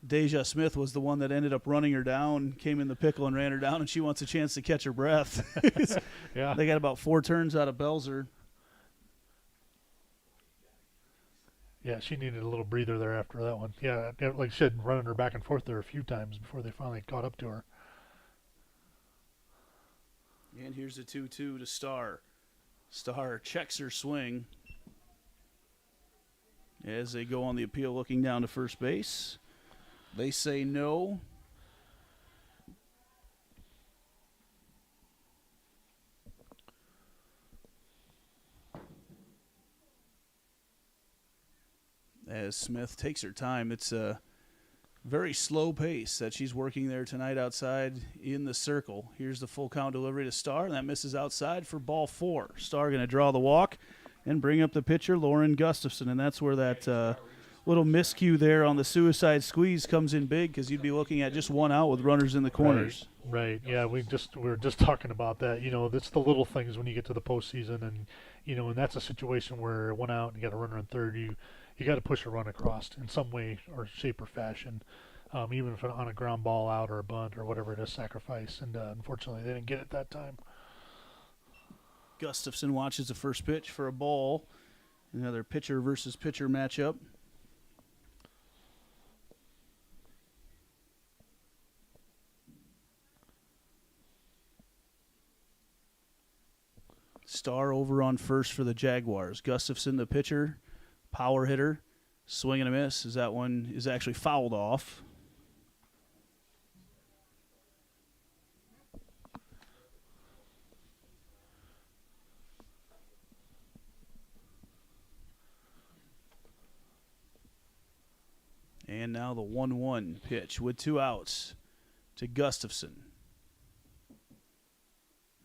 Deja Smith was the one that ended up running her down, came in the pickle and ran her down, and she wants a chance to catch her breath. Yeah. They got about 4 turns out of Belzer. Yeah, she needed a little breather there after that one. Yeah, like she said, running her back and forth there a few times before they finally caught up to her. And here's the 2-2 to Starr. Starr checks her swing as they go on the appeal looking down to first base. They say no. As Smith takes her time, it's a very slow pace that she's working there tonight outside in the circle. Here's the full count delivery to Starr, and that misses outside for ball 4. Starr going to draw the walk and bring up the pitcher, Lauren Gustafson, and that's where that little miscue there on the suicide squeeze comes in big, because you'd be looking at just one out with runners in the corners. Right. Yeah, we were just talking about that. You know, it's the little things when you get to the postseason, and and that's a situation where one out and you got a runner on third. You got to push a run across in some way or shape or fashion, even if on a ground ball out or a bunt or whatever it is, sacrifice. And unfortunately, they didn't get it that time. Gustafson watches the first pitch for a ball. Another pitcher versus pitcher matchup. Starr over on first for the Jaguars. Gustafson, the pitcher, power hitter, swing and a miss, as that one is actually fouled off. And now the 1-1 pitch with 2 outs to Gustafson.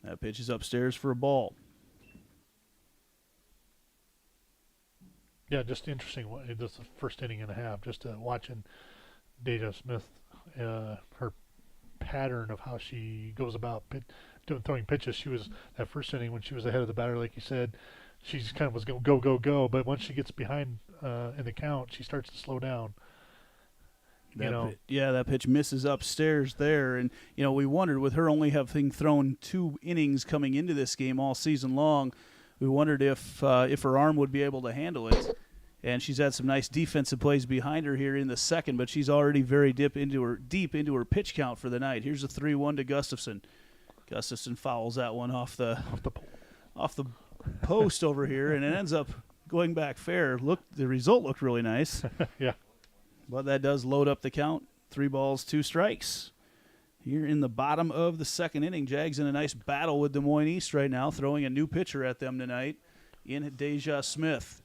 That pitch is upstairs for a ball. Yeah, just interesting. This is the first inning and a half. Just watching Deja Smith, her pattern of how she goes about throwing pitches. She was that first inning when she was ahead of the batter, like you said. She just kind of was going go. But once she gets behind in the count, she starts to slow down. That pitch misses upstairs there, and we wondered, with her only having thrown 2 innings coming into this game all season long, we wondered if her arm would be able to handle it. And she's had some nice defensive plays behind her here in the second, but she's already very deep into her pitch count for the night. Here's a 3-1 to Gustafson. Gustafson fouls that one off the post over here, and it ends up going back fair. The result looked really nice. Yeah. But that does load up the count. 3 balls, 2 strikes. Here in the bottom of the second inning, Jags in a nice battle with Des Moines East right now, throwing a new pitcher at them tonight in Deja Smith.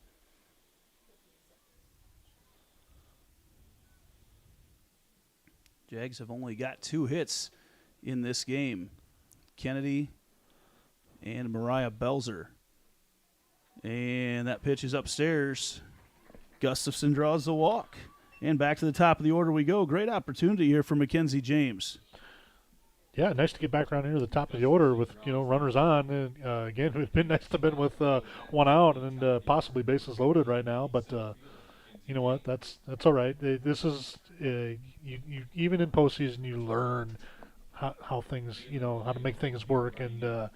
Jags have only got 2 hits in this game. Kennedy and Mariah Belzer. And that pitch is upstairs. Gustafson draws the walk. And back to the top of the order we go. Great opportunity here for Mackenzie James. Yeah, nice to get back around here to the top of the order with runners on. And again, it would have been nice to have been with 1 out and possibly bases loaded right now. But you know what? That's all right. This is you even in postseason you learn how things how to make things work, and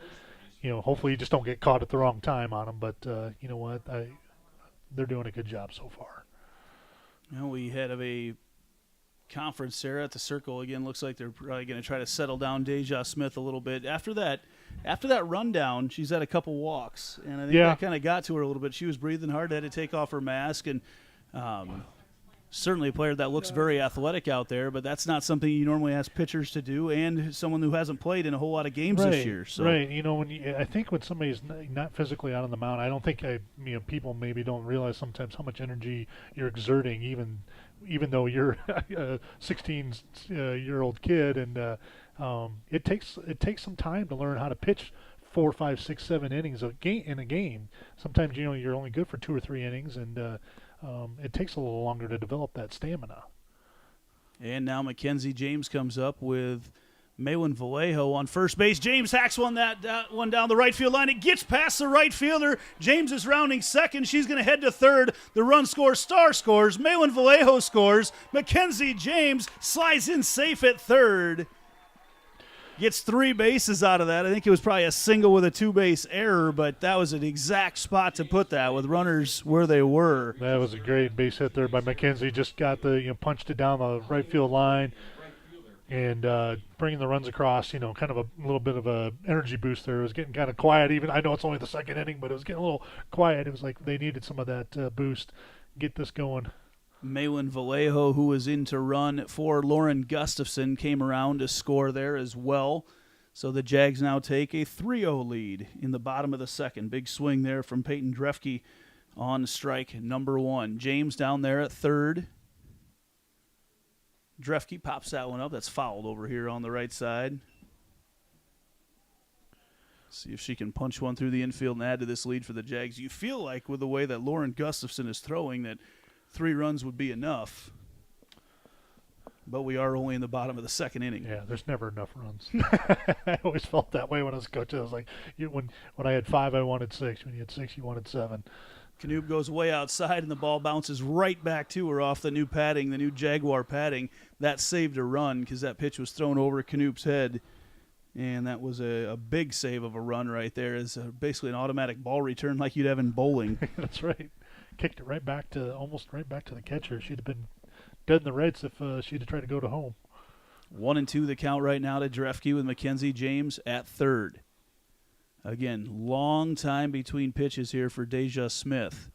hopefully you just don't get caught at the wrong time on them. But you know what? They're doing a good job so far. We had a conference there at the circle. Again, looks like they're probably going to try to settle down Deja Smith a little bit. After that rundown, she's had a couple walks, and I think that kind of got to her a little bit. She was breathing hard, had to take off her mask, and certainly a player that looks very athletic out there, but that's not something you normally ask pitchers to do, and someone who hasn't played in a whole lot of games this year. So. Right. I think when somebody's not physically out on the mound, I don't think people maybe don't realize sometimes how much energy you're exerting, even even though you're a 16-year-old kid, and it takes some time to learn how to pitch 4, 5, 6, 7 innings in a game. Sometimes you're only good for 2 or 3 innings, and it takes a little longer to develop that stamina. And now Mackenzie James comes up with Maylin Vallejo on first base. James hacks one down the right field line. It gets past the right fielder. James is rounding second. She's going to head to third. The run scores. Star scores. Maylin Vallejo scores. Mackenzie James slides in safe at third. Gets 3 bases out of that. I think it was probably a single with a 2-base error, but that was an exact spot to put that with runners where they were. That was a great base hit there by Mackenzie. Just got punched it down the right field line, and bringing the runs across. Kind of a little bit of a energy boost there. It was getting kind of quiet. Even I know it's only the second inning, but it was getting a little quiet. It was like they needed some of that boost. Get this going. Maylin Vallejo, who was in to run for Lauren Gustafson, came around to score there as well. So the Jags now take a 3-0 lead in the bottom of the second. Big swing there from Peyton Drefke on strike number 1. James down there at third. Drefke pops that one up. That's fouled over here on the right side. See if she can punch one through the infield and add to this lead for the Jags. You feel like with the way that Lauren Gustafson is throwing that 3 runs would be enough. But we are only in the bottom of the second inning. Yeah, there's never enough runs. I always felt that way when I was coaching. I was like, when I had 5, I wanted 6. When you had 6, you wanted 7. Knoop goes way outside, and the ball bounces right back to her off the new padding, the new Jaguar padding. That saved a run because that pitch was thrown over Knoop's head. And that was a big save of a run right there. It's basically an automatic ball return like you'd have in bowling. That's right. Kicked it almost right back to the catcher. She'd have been dead in the Reds if she'd have tried to go to home. 1-2 the count right now to Drefke with Mackenzie James at third. Again, long time between pitches here for Deja Smith.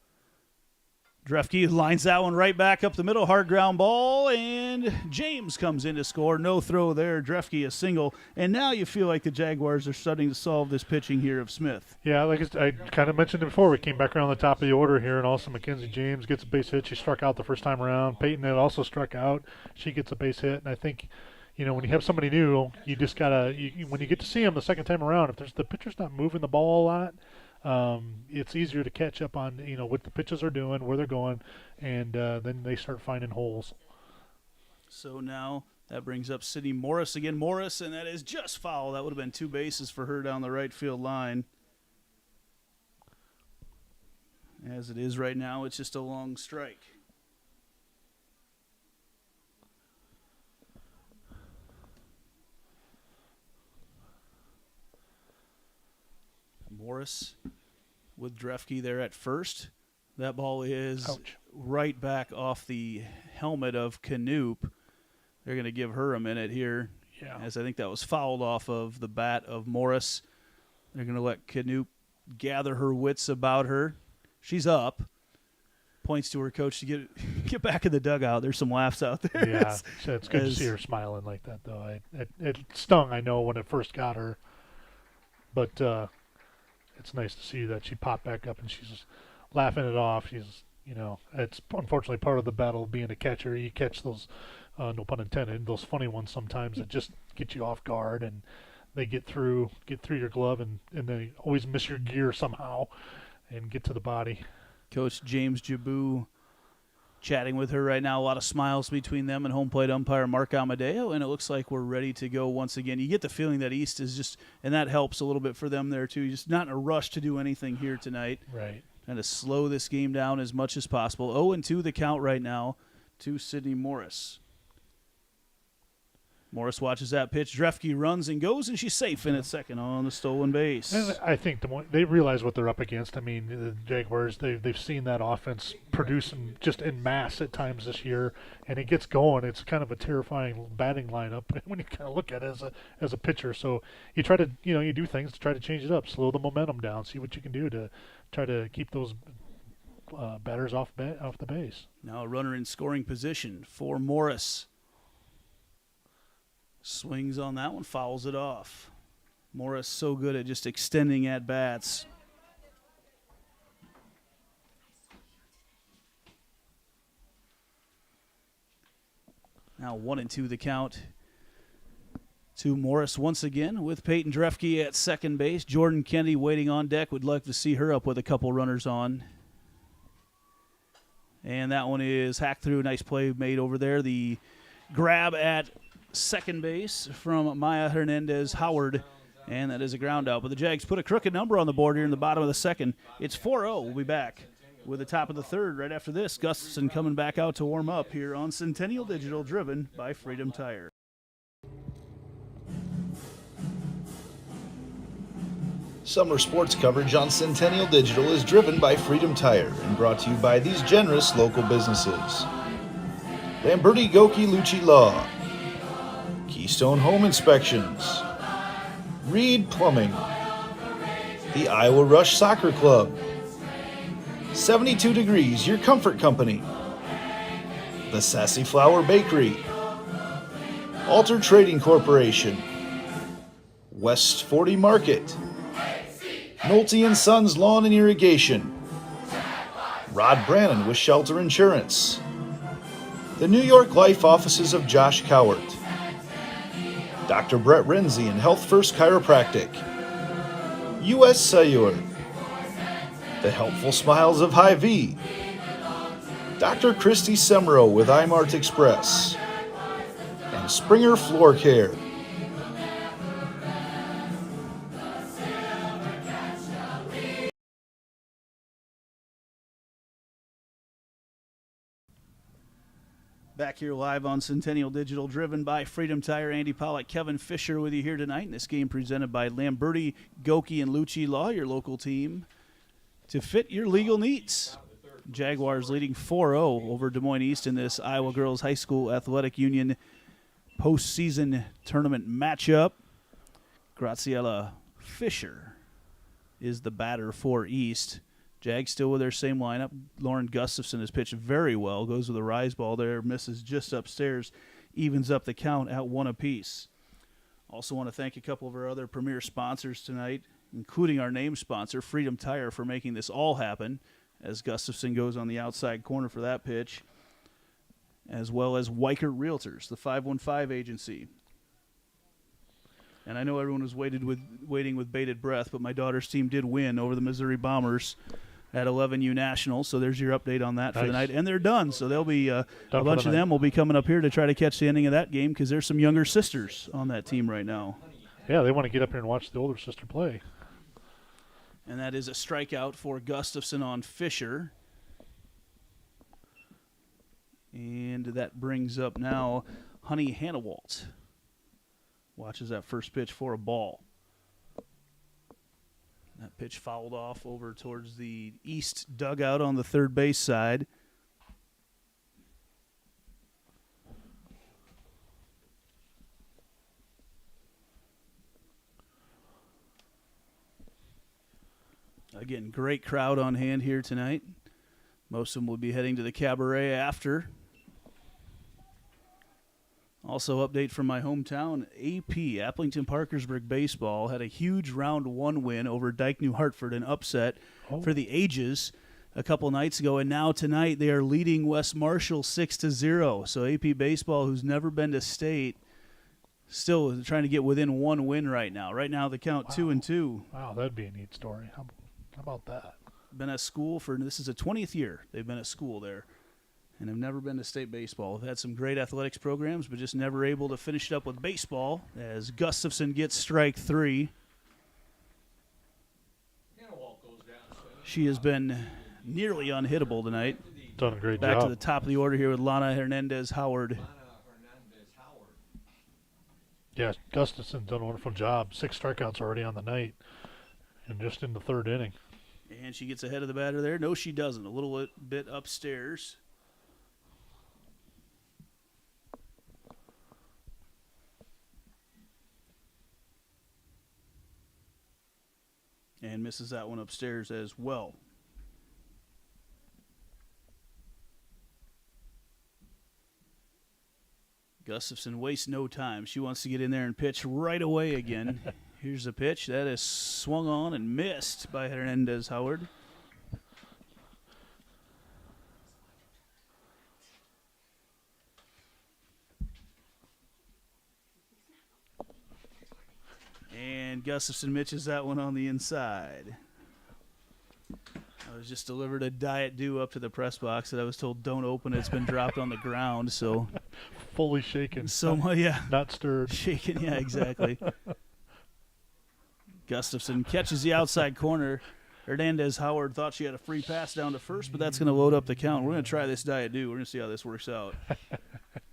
Drefke lines that one right back up the middle, hard ground ball, and James comes in to score. No throw there. Drefke a single, and now you feel like the Jaguars are starting to solve this pitching here of Smith. Yeah, like I kind of mentioned it before, we came back around the top of the order here, and also Mackenzie James gets a base hit. She struck out the first time around. Peyton had also struck out. She gets a base hit, and I think, when you have somebody new, you just gotta when you get to see them the second time around, if the pitcher's not moving the ball a lot, it's easier to catch up on what the pitches are doing, where they're going, and then they start finding holes. So now that brings up Sydney Morris again. Morris, and that is just foul. That would have been 2 bases for her down the right field line. As it is right now, it's just a long strike. Morris with Drefke there at first. That ball is right back off the helmet of Knoop. They're going to give her a minute here, as I think that was fouled off of the bat of Morris. They're going to let Knoop gather her wits about her. She's up. Points to her coach to get back in the dugout. There's some laughs out there. Yeah, it's good to see her smiling like that, though. It stung, I know, when it first got her. But it's nice to see that she popped back up and she's just laughing it off. It's unfortunately part of the battle of being a catcher. You catch those, no pun intended, those funny ones sometimes that just get you off guard, and they get through your glove, and they always miss your gear somehow and get to the body. Coach James Jabu chatting with her right now. A lot of smiles between them and home plate umpire Mark Amadeo, and it looks like we're ready to go once again. You get the feeling that East is just, and that helps a little bit for them there too, just not in a rush to do anything here tonight. Right. Trying to slow this game down as much as possible. 0-2 the count right now to Sydney Morris. Morris watches that pitch. Drefke runs and goes, and she's safe in at second on the stolen base. And I think they realize what they're up against. I mean, the Jaguars, they've seen that offense produce them just en masse at times this year, and it gets going. It's kind of a terrifying batting lineup when you kind of look at it as a pitcher. So you try to, you do things to try to change it up, slow the momentum down, see what you can do to try to keep those batters off the base. Now a runner in scoring position for Morris. Swings on that one, fouls it off. Morris so good at just extending at bats. Now 1-2 the count to Morris once again with Peyton Drefke at second base. Jordan Kennedy waiting on deck. Would like to see her up with a couple runners on. And that one is hacked through. Nice play made over there. The grab at second base from Maya Hernandez-Howard. And that is a ground out. But the Jags put a crooked number on the board here in the bottom of the second. It's 4-0. We'll be back with the top of the third right after this. Gustafson coming back out to warm up here on Centennial Digital, driven by Freedom Tire. Summer sports coverage on Centennial Digital is driven by Freedom Tire and brought to you by these generous local businesses. Lamberti Goki Lucci Law, Keystone Home Inspections, Reed Plumbing, the Iowa Rush Soccer Club, 72 Degrees, your comfort company, the Sassy Flower Bakery, Alter Trading Corporation, West 40 Market, Nolte & Sons Lawn and Irrigation, Rod Brannon with Shelter Insurance, the New York Life Offices of Josh Cowart, Dr. Brett Renzi and Health First Chiropractic, IGHSAU, the Helpful Smiles of Hy-Vee, Dr. Christy Semro with iMart Express, and Springer Floor Care. Back here live on Centennial Digital, driven by Freedom Tire. Andy Pollock, Kevin Fisher with you here tonight. And this game presented by Lamberti, Goki, and Lucci Law, your local team, to fit your legal needs. Jaguars leading 4-0 over Des Moines East in this Iowa Girls High School Athletic Union postseason tournament matchup. Graciela Fisher is the batter for East. Jags still with their same lineup. Lauren Gustafson has pitched very well. Goes with a rise ball there. Misses just upstairs. Evens up the count at 1 apiece. Also want to thank a couple of our other premier sponsors tonight, including our name sponsor, Freedom Tire, for making this all happen, as Gustafson goes on the outside corner for that pitch, as well as Weichert Realtors, the 515 agency. And I know everyone was waiting with bated breath, but my daughter's team did win over the Missouri Bombers at 11U National, so there's your update on that for the night. And they're done, so there'll be a bunch of them will be coming up here to try to catch the ending of that game because there's some younger sisters on that team right now. Yeah, they want to get up here and watch the older sister play. And that is a strikeout for Gustafson on Fisher. And that brings up now Honey Hannawalt. Watches that first pitch for a ball. That pitch fouled off over towards the east dugout on the third base side. Again, great crowd on hand here tonight. Most of them will be heading to the cabaret after. Also, update from my hometown, AP, Applington Parkersburg Baseball, had a huge round one win over Dyke New Hartford, an upset for the ages a couple nights ago. And now tonight they are leading West Marshall 6-0. So AP Baseball, who's never been to state, still trying to get within one win right now. Right now the count 2-2. Wow, that'd be a neat story. How about that? Been at school for, this is the 20th year they've been at school there. And have never been to state baseball. Have had some great athletics programs, but just never able to finish it up with baseball as Gustafson gets strike 3. She has been nearly unhittable tonight. Done a great job. Back to the top of the order here with Lana Hernandez-Howard. Yeah, Gustafson's done a wonderful job. 6 strikeouts already on the night, and just in the third inning. And she gets ahead of the batter there. No, she doesn't. A little bit upstairs. And misses that one upstairs as well. Gustafson wastes no time. She wants to get in there and pitch right away again. Here's the pitch. That is swung on and missed by Hernandez-Howard. And Gustafson Mitches that one on the inside. I was just delivered a Diet Dew up to the press box that I was told don't open it. It's been dropped on the ground, so Fully shaken. Not stirred. Shaken, yeah, exactly. Gustafson catches the outside corner. Hernandez Howard thought she had a free pass down to first, but that's going to load up the count. We're going to try this Diet Dew. We're going to see how this works out.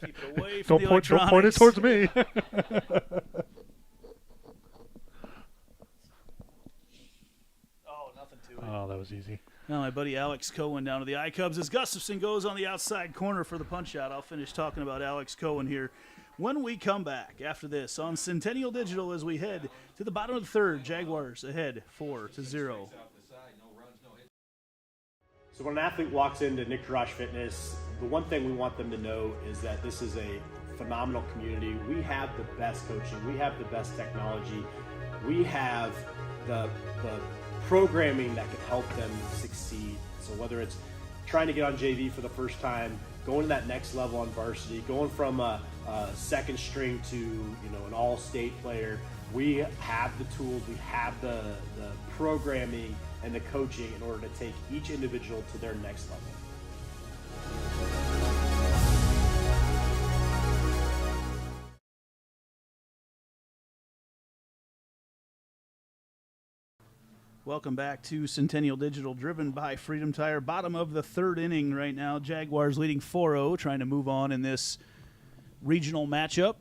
Keep it away from the electronics. Don't point it towards me. Oh, nothing to it. Oh, that was easy. Now my buddy Alex Cohen down to the I-Cubs as Gustafson goes on the outside corner for the punch-out. I'll finish talking about Alex Cohen here when we come back after this on Centennial Digital as we head to the bottom of the third. Jaguars ahead 4-0. So when an athlete walks into Nick Jarash Fitness, the one thing we want them to know is that this is a phenomenal community. We have the best coaching. We have the best technology. We have the programming that can help them succeed. So whether it's trying to get on JV for the first time, going to that next level on varsity, going from a second string to an all-state player, we have the tools, we have the programming and the coaching in order to take each individual to their next level. Welcome back to Centennial Digital, driven by Freedom Tire. Bottom of the third inning right now. Jaguars leading 4-0, trying to move on in this regional matchup.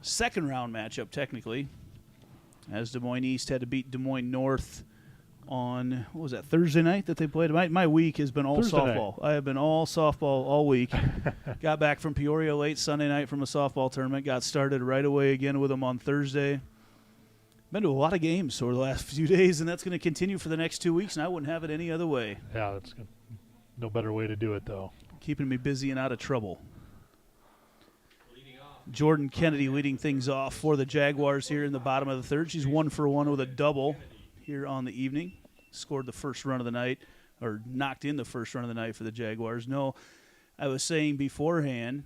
Second round matchup, technically, as Des Moines East had to beat Des Moines North on, what was that, Thursday night that they played? My week has been all Thursday softball. night. I have been all softball all week. Got back from Peoria late Sunday night from a softball tournament. Got started right away again with them on Thursday. Been to a lot of games over the last few days, and that's going to continue for the next 2 weeks, and I wouldn't have it any other way. Yeah, that's good. No better way to do it, though. Keeping me busy and out of trouble. Jordan Kennedy leading things off for the Jaguars here in the bottom of the third. She's 1 for 1 with a double here on the evening. Scored the first run of the night, or knocked in the first run of the night for the Jaguars. No, I was saying beforehand,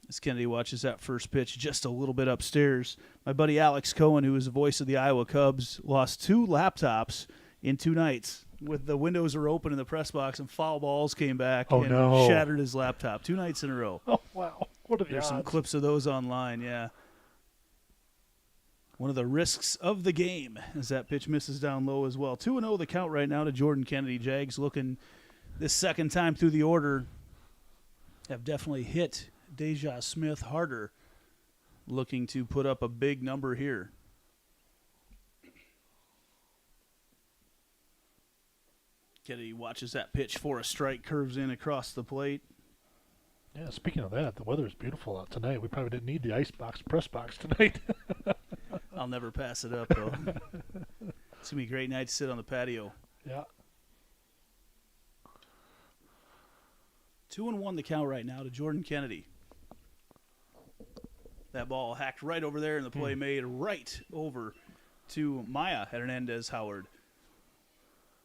as Kennedy watches that first pitch just a little bit upstairs, my buddy Alex Cohen, who is the voice of the Iowa Cubs, lost 2 laptops in 2 nights. With the windows are open in the press box and foul balls came back shattered his laptop 2 nights in a row. Oh, wow. What are the There's odds? some clips of those online, yeah. One of the risks of the game as that pitch misses down low as well. 2-0 the count right now to Jordan Kennedy. Jags looking this second time through the order. Have definitely hit Deja Smith harder, looking to put up a big number here. Kennedy watches that pitch for a strike, curves in across the plate. Yeah, speaking of that, the weather is beautiful out tonight. We probably didn't need the press box tonight. I'll never pass it up, though. It's going to be a great night to sit on the patio. Yeah. 2-1 the count right now to Jordan Kennedy. That ball hacked right over there, and the play made right over to Maya Hernandez Howard.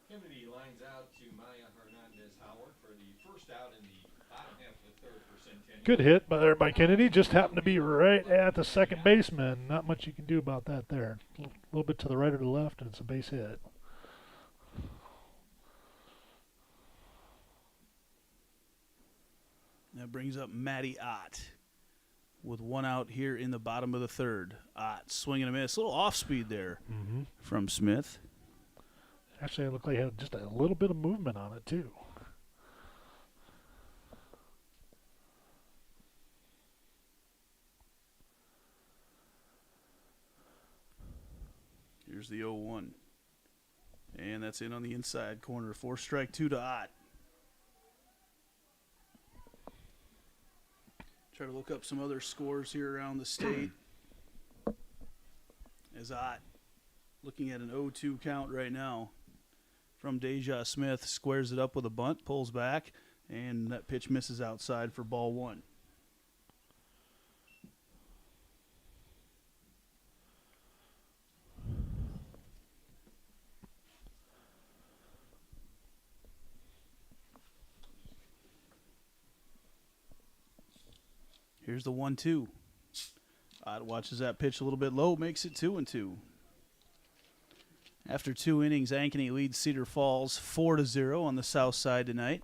Kennedy lines out to Maya Hernandez Howard for the first out in the bottom half of the third for Centennial. Good hit by Kennedy. Just happened to be right at the second baseman. Not much you can do about that there. A little bit to the right or the left, and it's a base hit. That brings up Maddie Ott with 1 out here in the bottom of the third. Ott swinging a miss. A little off speed there from Smith. Actually, it looked like it had just a little bit of movement on it, too. Here's the 0-1. And that's in on the inside corner. 4 strike 2 to Ott. Try to look up some other scores here around the state. As Ott looking at an 0-2 count right now from Deja Smith. Squares it up with a bunt, pulls back, and that pitch misses outside for ball 1. Here's the 1-2. Ott watches that pitch a little bit low, makes it 2-2. After 2 innings, Ankeny leads Cedar Falls 4-0 on the south side tonight.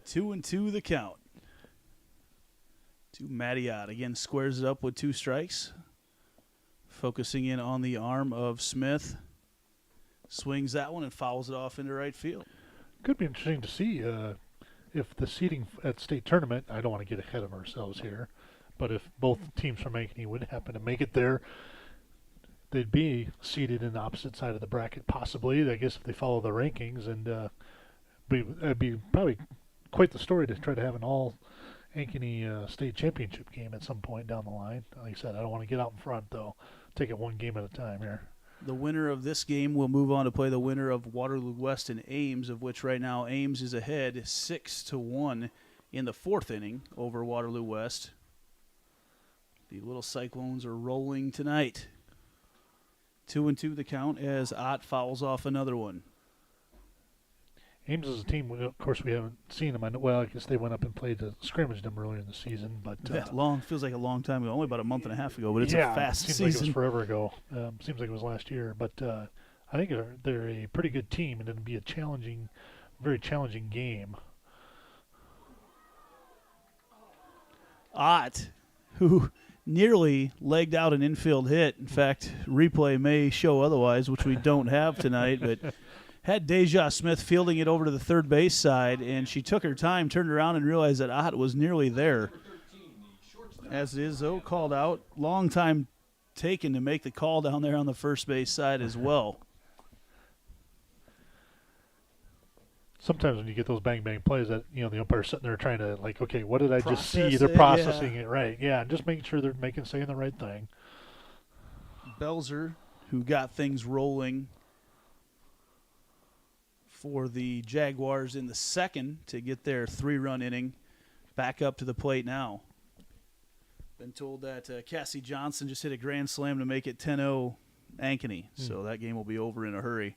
Two and two the count. To Mattiot. Again, squares it up with 2 strikes. Focusing in on the arm of Smith. Swings that one and fouls it off into right field. Could be interesting to see if the seeding at state tournament, I don't want to get ahead of ourselves here, but if both teams from Ankeny would happen to make it there, they'd be seated in the opposite side of the bracket possibly, I guess, if they follow the rankings. And it'd be probably quite the story to try to have an all Ankeny state championship game at some point down the line. Like I said, I don't want to get out in front, though. Take it one game at a time here. The winner of this game will move on to play the winner of Waterloo West and Ames, of which right now Ames is ahead 6-1 in the 4th inning over Waterloo West. The Little Cyclones are rolling tonight. 2-2 the count as Ott fouls off another one. Ames is a team, of course, we haven't seen them. Well, I guess they went up and played scrimmaged them earlier in the season. But that feels like a long time ago, only about a month and a half ago, but it's a fast seems season. Like it was forever ago. Seems like it was last year. But I think they're a pretty good team, and it'll be a very challenging game. Ott, who nearly legged out an infield hit. In fact, replay may show otherwise, which we don't have tonight, but had Deja Smith fielding it over to the third base side, and she took her time, turned around, and realized that Ott was nearly there. As it is, though, called out. Long time taken to make the call down there on the first base side as well. Sometimes when you get those bang-bang plays that, the umpire's sitting there trying to, like, okay, what did I just see? They're processing it right. Yeah, just making sure they're saying the right thing. Belzer, who got things rolling for the Jaguars in the 2nd to get their 3-run inning, back up to the plate now. Been told that Cassie Johnson just hit a grand slam to make it 10-0 Ankeny, so that game will be over in a hurry.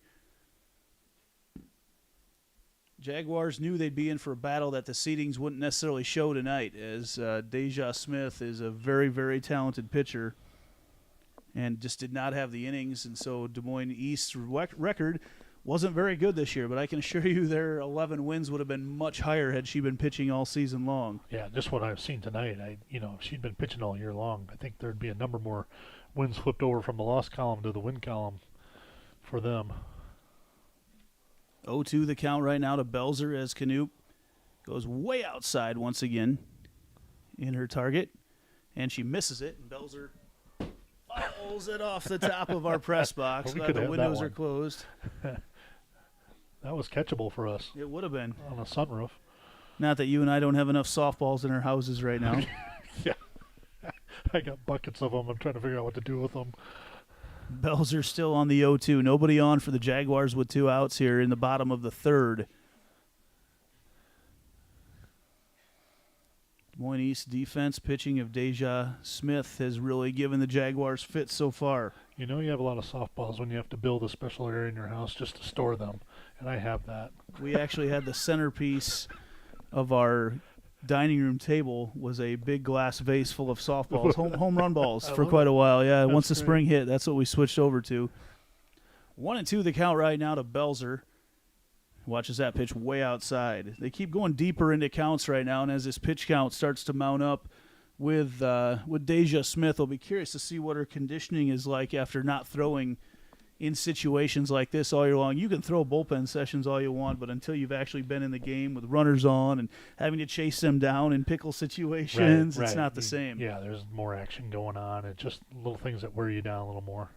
Jaguars knew they'd be in for a battle that the seedings wouldn't necessarily show tonight, as Deja Smith is a very, very talented pitcher and just did not have the innings, and so Des Moines East's record wasn't very good this year, but I can assure you their 11 wins would have been much higher had she been pitching all season long. Yeah, just what I've seen tonight, if she'd been pitching all year long, I think there'd be a number more wins flipped over from the loss column to the win column for them. 0-2 the count right now to Belzer as Canoop goes way outside once again in her target, and she misses it, and Belzer fouls it off the top of our press box. Well, the windows are closed. That was catchable for us. It would have been. On a sunroof. Not that you and I don't have enough softballs in our houses right now. Yeah. I got buckets of them. I'm trying to figure out what to do with them. Belzer still on the 0-2. Nobody on for the Jaguars with 2 outs here in the bottom of the 3rd. Des Moines East defense pitching of Deja Smith has really given the Jaguars fits so far. You have a lot of softballs when you have to build a special area in your house just to store them, and I have that. We actually had the centerpiece of our dining room table was a big glass vase full of softballs, home run balls for quite a while. Yeah, once the spring hit, that's what we switched over to. 1-2 the count right now to Belzer. Watches that pitch way outside. They keep going deeper into counts right now, and as this pitch count starts to mount up with Deja Smith, I'll be curious to see what her conditioning is like after not throwing in situations like this all year long. You can throw bullpen sessions all you want, but until you've actually been in the game with runners on and having to chase them down in pickle situations, it's not the same. Yeah, there's more action going on. It's just little things that wear you down a little more.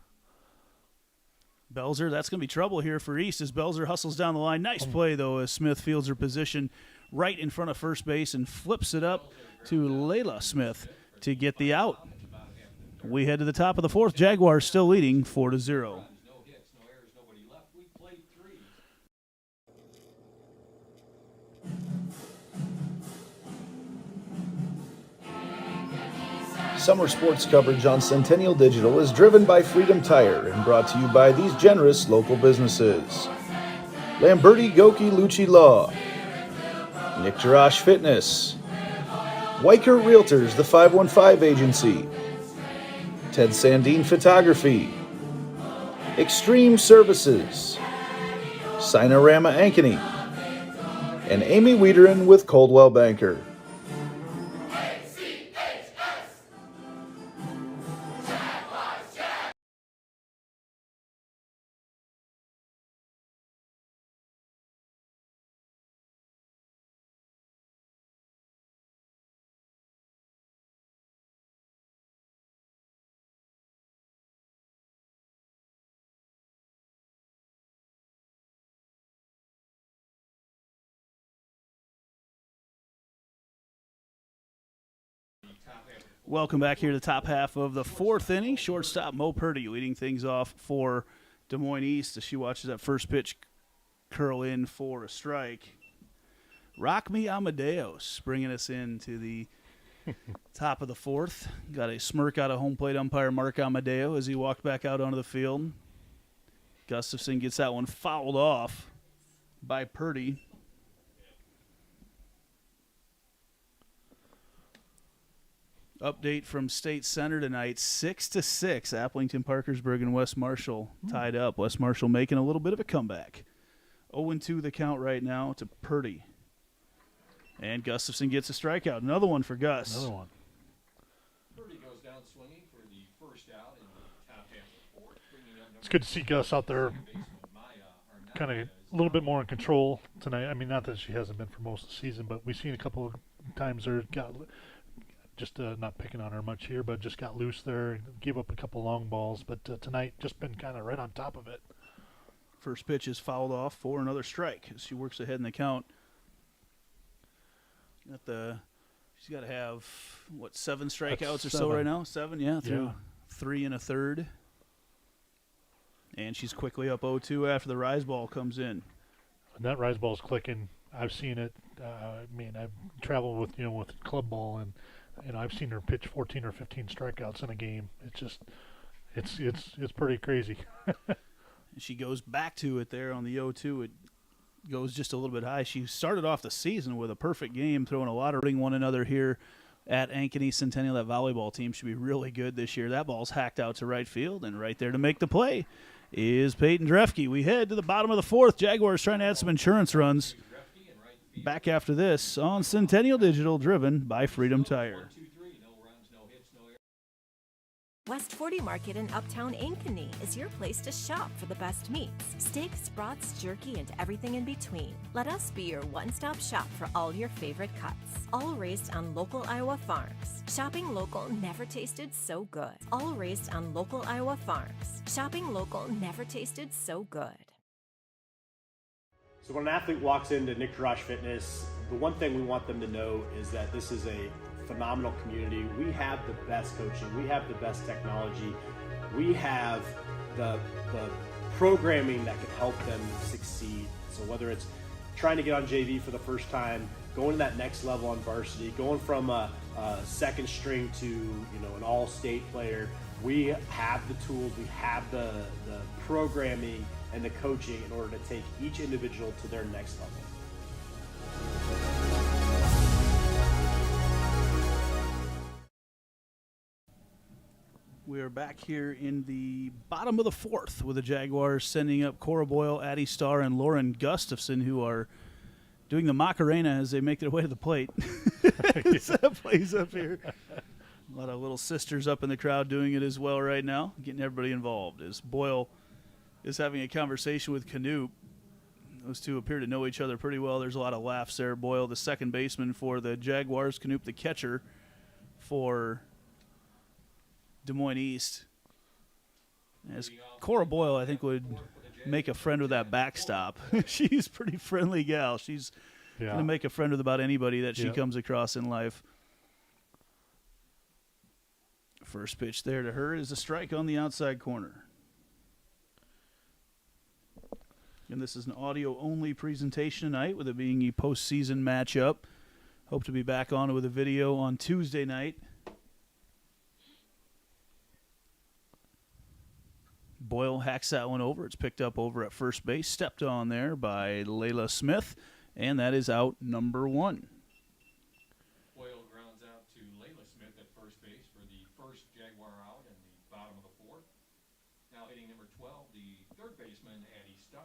Belzer, that's going to be trouble here for East as Belzer hustles down the line. Nice play, though, as Smith fields her position right in front of first base and flips it up to Layla Smith to get the out. We head to the top of the 4th. Jaguars still leading 4-0. Summer sports coverage on Centennial Digital is driven by Freedom Tire and brought to you by these generous local businesses: Lamberti Goki Lucci Law, Nick Jarash Fitness, Weichert Realtors, the 515 Agency, Ted Sandine Photography, Extreme Services, Sinorama Ankeny, and Amy Wiederin with Coldwell Banker. Welcome back here to the top half of the fourth inning. Shortstop Mo Purdy leading things off for Des Moines East as she watches that first pitch curl in for a strike. Rock Me Amadeus bringing us into the top of the fourth. Got a smirk out of home plate umpire Mark Amadeo as he walked back out onto the field. Gustafson gets that one fouled off by Purdy. Update from State Center tonight, 6-6. Applington, Parkersburg, and West Marshall tied up. West Marshall making a little bit of a comeback. 0-2 the count right now to Purdy. And Gustafson gets a strikeout. Another one for Gus. Another one. Purdy goes down swinging for the first out in the top half of the fourth. It's good to see Gus out there kind of a little bit more in control tonight. I mean, not that she hasn't been for most of the season, but we've seen a couple of times there got just not picking on her much here, but just got loose there and gave up a couple long balls. But tonight just been kind of right on top of it. First pitch is fouled off for another strike as she works ahead in the count. She's got to have, 7 strikeouts or so right now? 7, yeah, through 3 1/3. And she's quickly up 0-2 after the rise ball comes in. And that rise ball's clicking. I've seen it. I've traveled with club ball, and I've seen her pitch 14 or 15 strikeouts in a game. It's just, it's pretty crazy. She goes back to it there on the 0-2. It goes just a little bit high. She started off the season with a perfect game, throwing a lot of one another here at Ankeny Centennial. That volleyball team should be really good this year. That ball's hacked out to right field, and right there to make the play is Peyton Drefke. We head to the bottom of the fourth. Jaguars trying to add some insurance runs. Back after this on Centennial Digital, driven by Freedom Tire. West 40 Market in Uptown Ankeny is your place to shop for the best meats, steaks, brats, jerky, and everything in between. Let us be your one-stop shop for all your favorite cuts. All raised on local Iowa farms. Shopping local never tasted so good. All raised on local Iowa farms. Shopping local never tasted so good. So when an athlete walks into Nick Garage Fitness, the one thing we want them to know is that this is a phenomenal community. We have the best coaching. We have the best technology. We have the programming that can help them succeed. So whether it's trying to get on JV for the first time, going to that next level on varsity, going from a second string to an all-state player, we have the tools, we have the programming and the coaching in order to take each individual to their next level. We are back here in the bottom of the fourth with the Jaguars sending up Cora Boyle, Addie Starr, and Lauren Gustafson, who are doing the Macarena as they make their way to the plate. That plays up here. A lot of little sisters up in the crowd doing it as well right now, getting everybody involved. As Boyle is having a conversation with Canoop. Those two appear to know each other pretty well. There's a lot of laughs there. Boyle, the second baseman for the Jaguars, Canoop, the catcher for Des Moines East. As Cora Boyle, I think, would make a friend with that backstop. She's a pretty friendly gal. She's going to make a friend with about anybody that she comes across in life. First pitch there to her is a strike on the outside corner. And this is an audio-only presentation tonight, with it being a postseason matchup. Hope to be back on with a video on Tuesday night. Boyle hacks that one over. It's picked up over at first base, stepped on there by Layla Smith, and that is out number 1. Boyle grounds out 12, the third baseman, Eddie Starr.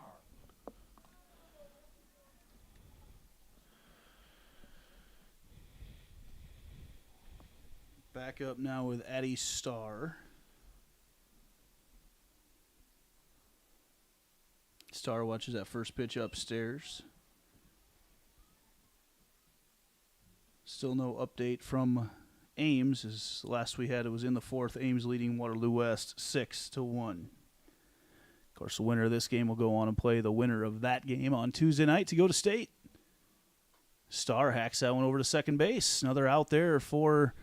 Back up now with Addie Starr. Starr watches that first pitch upstairs. Still no update from Ames. As last we had, it was in the fourth. Ames leading Waterloo West 6-1. Of course, the winner of this game will go on and play the winner of that game on Tuesday night to go to state. Starr hacks that one over to second base. Another out there for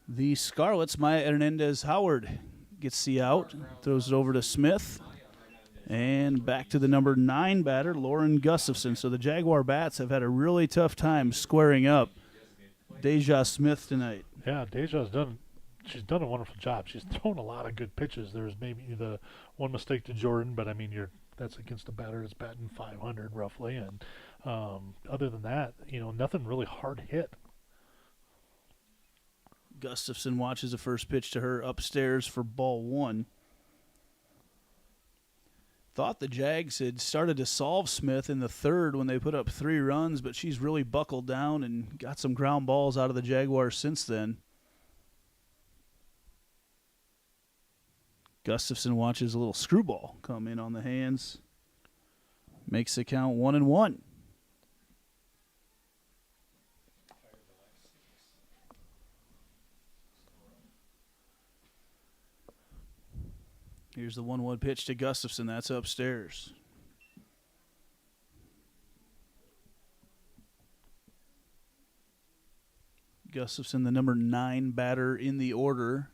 the Scarlets. Maya Hernandez-Howard gets the out, throws it over to Smith. And back to the number 9 batter, Lauren Gustafson. So the Jaguar bats have had a really tough time squaring up Deja Smith tonight. Yeah, Deja's done a wonderful job. She's thrown a lot of good pitches. There's maybe the one mistake to Jordan, but I mean that's against a batter that's batting .500 roughly, and other than that, nothing really hard hit. Gustafson watches the first pitch to her upstairs for ball 1. Thought the Jags had started to solve Smith in the third when they put up 3 runs, but she's really buckled down and got some ground balls out of the Jaguars since then. Gustafson watches a little screwball come in on the hands. Makes the count 1-1. Here's the 1-1 pitch to Gustafson. That's upstairs. Gustafson, the number 9 batter in the order.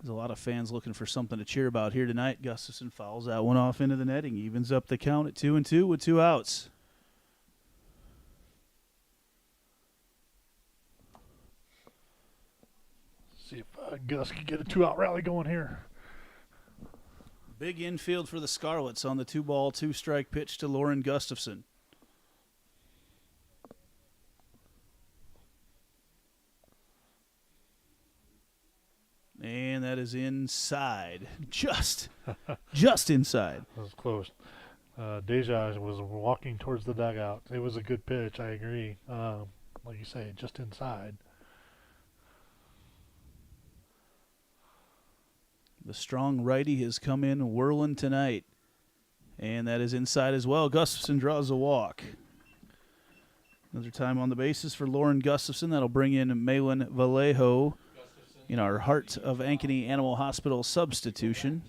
There's a lot of fans looking for something to cheer about here tonight. Gustafson fouls that one off into the netting. Evens up the count at 2-2 with 2 outs. See if Gus can get a 2-out rally going here. Big infield for the Scarlets on the 2-ball, 2-strike pitch to Lauren Gustafson. And that is inside. Just inside. That was close. Deja was walking towards the dugout. It was a good pitch, I agree. Like you say, just inside. The strong righty has come in whirling tonight. And that is inside as well. Gustafson draws a walk. Another time on the bases for Lauren Gustafson. That'll bring in Malin Vallejo in our Heart of Ankeny Animal Hospital substitution.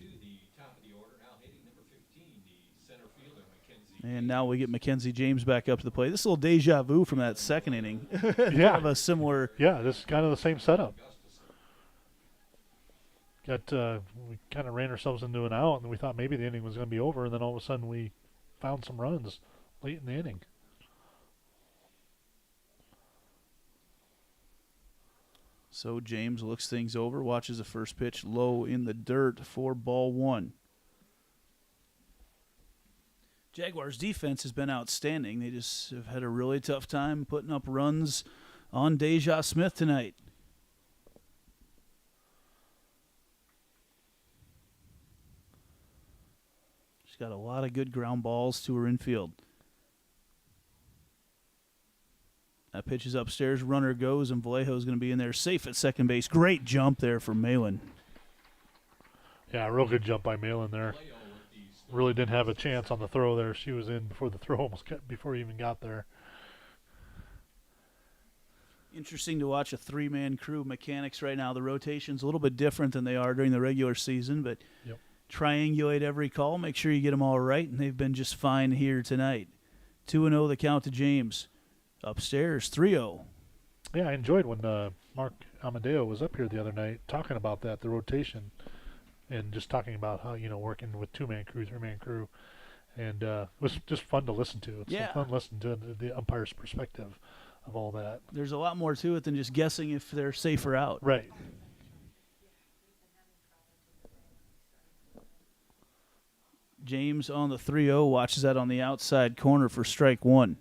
And now we get Mackenzie James back up to the plate. This is a little deja vu from that second inning. Yeah. Kind of a similar. Yeah, this is kind of the same setup. We kind of ran ourselves into an out, and we thought maybe the inning was going to be over, and then all of a sudden we found some runs late in the inning. So James looks things over, watches the first pitch low in the dirt for ball 1. Jaguars' defense has been outstanding. They just have had a really tough time putting up runs on Deja Smith tonight. She's got a lot of good ground balls to her infield. That pitch is upstairs. Runner goes, and Vallejo's going to be in there safe at second base. Great jump there for Malin. Yeah, real good jump by Malin there. Really didn't have a chance on the throw there. She was in before the throw before he even got there. Interesting to watch a 3-man crew mechanics right now. The rotation's a little bit different than they are during the regular season, but triangulate every call, make sure you get them all right, and they've been just fine here tonight. 2-0 the count to James. Upstairs, 3-0. Yeah, I enjoyed when Mark Amadeo was up here the other night talking about that, the rotation, and just talking about how, working with 2-man crew, 3-man crew. And it was just fun to listen to. It's fun to listen to the umpire's perspective of all that. There's a lot more to it than just guessing if they're safe or out. Right. James on the 3-0, watches that on the outside corner for strike 1.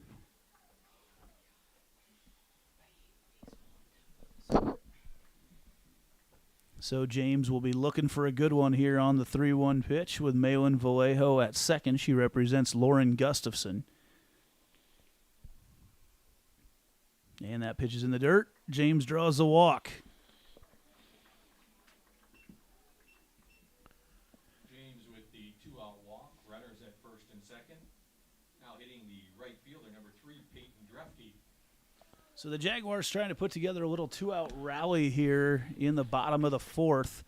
So James will be looking for a good one here on the 3-1 pitch with Malin Vallejo at second. She represents Lauren Gustafson. And that pitch is in the dirt. James draws the walk. James with the 2-out walk. Runners at first and second. Now hitting the right fielder, number 3, Peyton Drefke. So the Jaguars trying to put together a little 2-out rally here in the bottom of the 4th.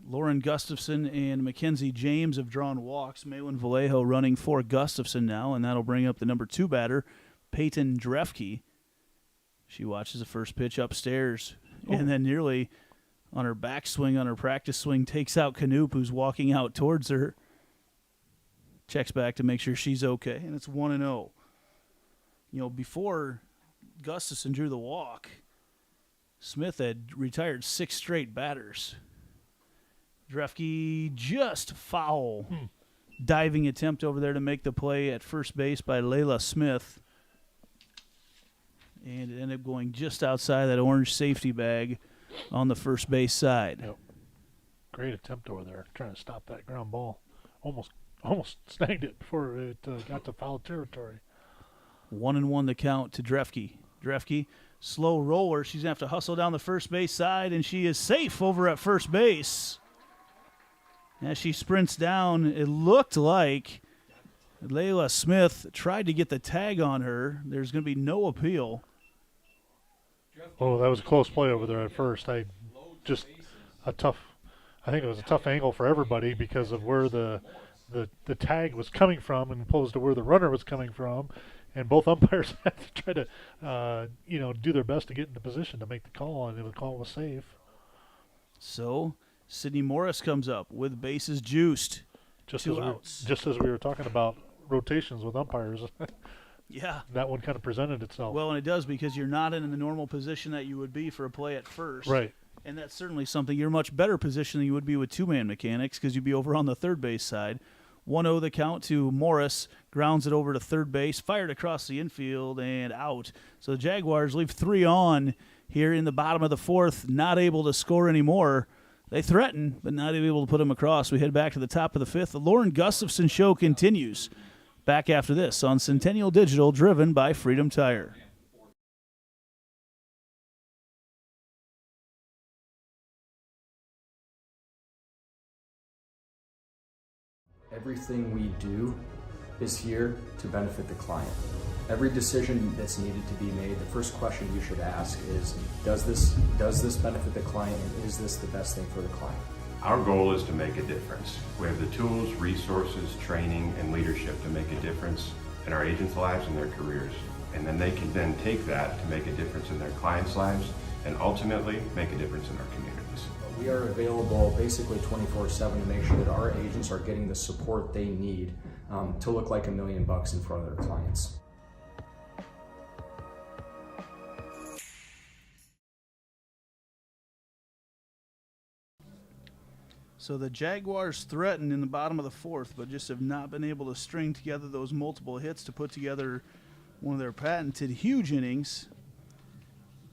Lauren Gustafson and Mackenzie James have drawn walks. Malin Vallejo running for Gustafson now, and that'll bring up the number 2 batter, Peyton Drefke. She watches the first pitch upstairs, and then nearly on her backswing, on her practice swing, takes out Canoop, who's walking out towards her. Checks back to make sure she's okay, and it's 1-0. You know, before Gustafson drew the walk, Smith had retired 6 straight batters. Drefke just foul. Diving attempt over there to make the play at first base by Layla Smith. And it ended up going just outside that orange safety bag on the first base side. Yep. Great attempt over there, trying to stop that ground ball. Almost snagged it before it got to foul territory. 1-1 the count to Drefke. Drefke, slow roller. She's going to have to hustle down the first base side, and she is safe over at first base. As she sprints down, it looked like Layla Smith tried to get the tag on her. There's going to be no appeal. Oh, that was a close play over there at first. I think it was a tough angle for everybody because of where the tag was coming from and opposed to where the runner was coming from. And both umpires had to try to, do their best to get into position to make the call, and the call was safe. So Sydney Morris comes up with bases juiced. Just Two outs. Just as we were talking about rotations with umpires. Yeah. That one kind of presented itself. Well, and it does because you're not in the normal position that you would be for a play at first. Right. And that's certainly something. You're much better position than you would be with 2-man mechanics because you'd be over on the third base side. 1-0 the count to Morris. Grounds it over to third base. Fired across the infield and out. So the Jaguars leave 3 on here in the bottom of the 4th. Not able to score anymore. They threaten, but not able to put them across. We head back to the top of the 5th. The Lauren Gustafson show continues. Back after this on Centennial Digital, driven by Freedom Tire. Everything we do is here to benefit the client. Every decision that's needed to be made, the first question you should ask is, does this benefit the client, and is this the best thing for the client? Our goal is to make a difference. We have the tools, resources, training, and leadership to make a difference in our agents' lives and their careers. And then they can then take that to make a difference in their clients' lives and ultimately make a difference in our communities. We are available basically 24/7 to make sure that our agents are getting the support they need to look like $1 million in front of their clients. So the Jaguars threaten in the bottom of the 4th, but just have not been able to string together those multiple hits to put together one of their patented huge innings.